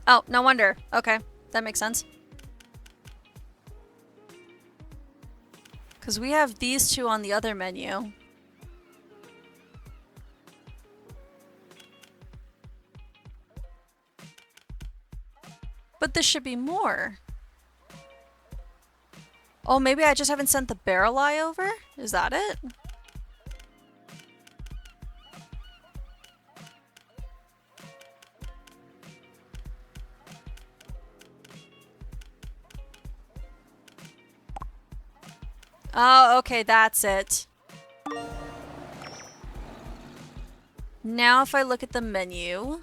Oh, no wonder. Okay, that makes sense. Because we have these two on the other menu. But this should be more. Oh, maybe I just haven't sent the barrel eye over? Is that it? Oh, okay, that's it. Now if I look at the menu,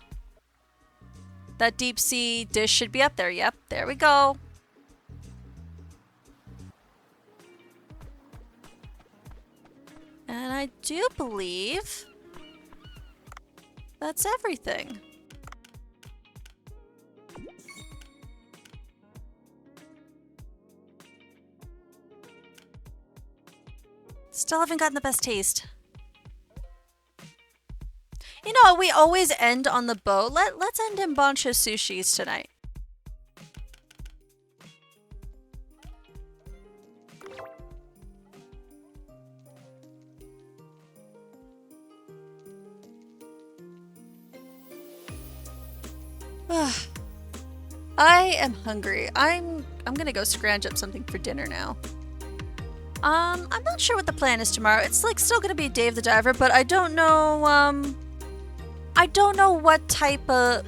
that deep sea dish should be up there. Yep, there we go. And I do believe that's everything. Still haven't gotten the best taste. You know, we always end on the boat. Let's end in Bancho Sushi's tonight. I am hungry. I'm gonna go scrounge up something for dinner now. I'm not sure what the plan is tomorrow. It's like still gonna be Dave the Diver, but I don't know, I don't know what type of,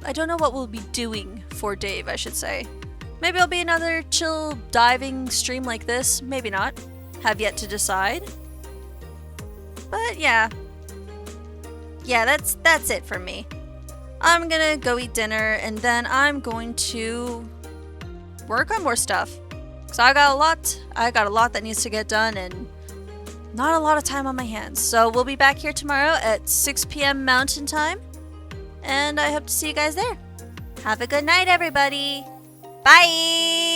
I don't know what we'll be doing for Dave, I should say. Maybe it'll be another chill diving stream like this. Maybe not. Have yet to decide. But yeah. Yeah, that's it for me. I'm gonna go eat dinner and then I'm going to work on more stuff. So I got a lot that needs to get done and not a lot of time on my hands. So we'll be back here tomorrow at 6 p.m. Mountain Time. And I hope to see you guys there. Have a good night, everybody. Bye!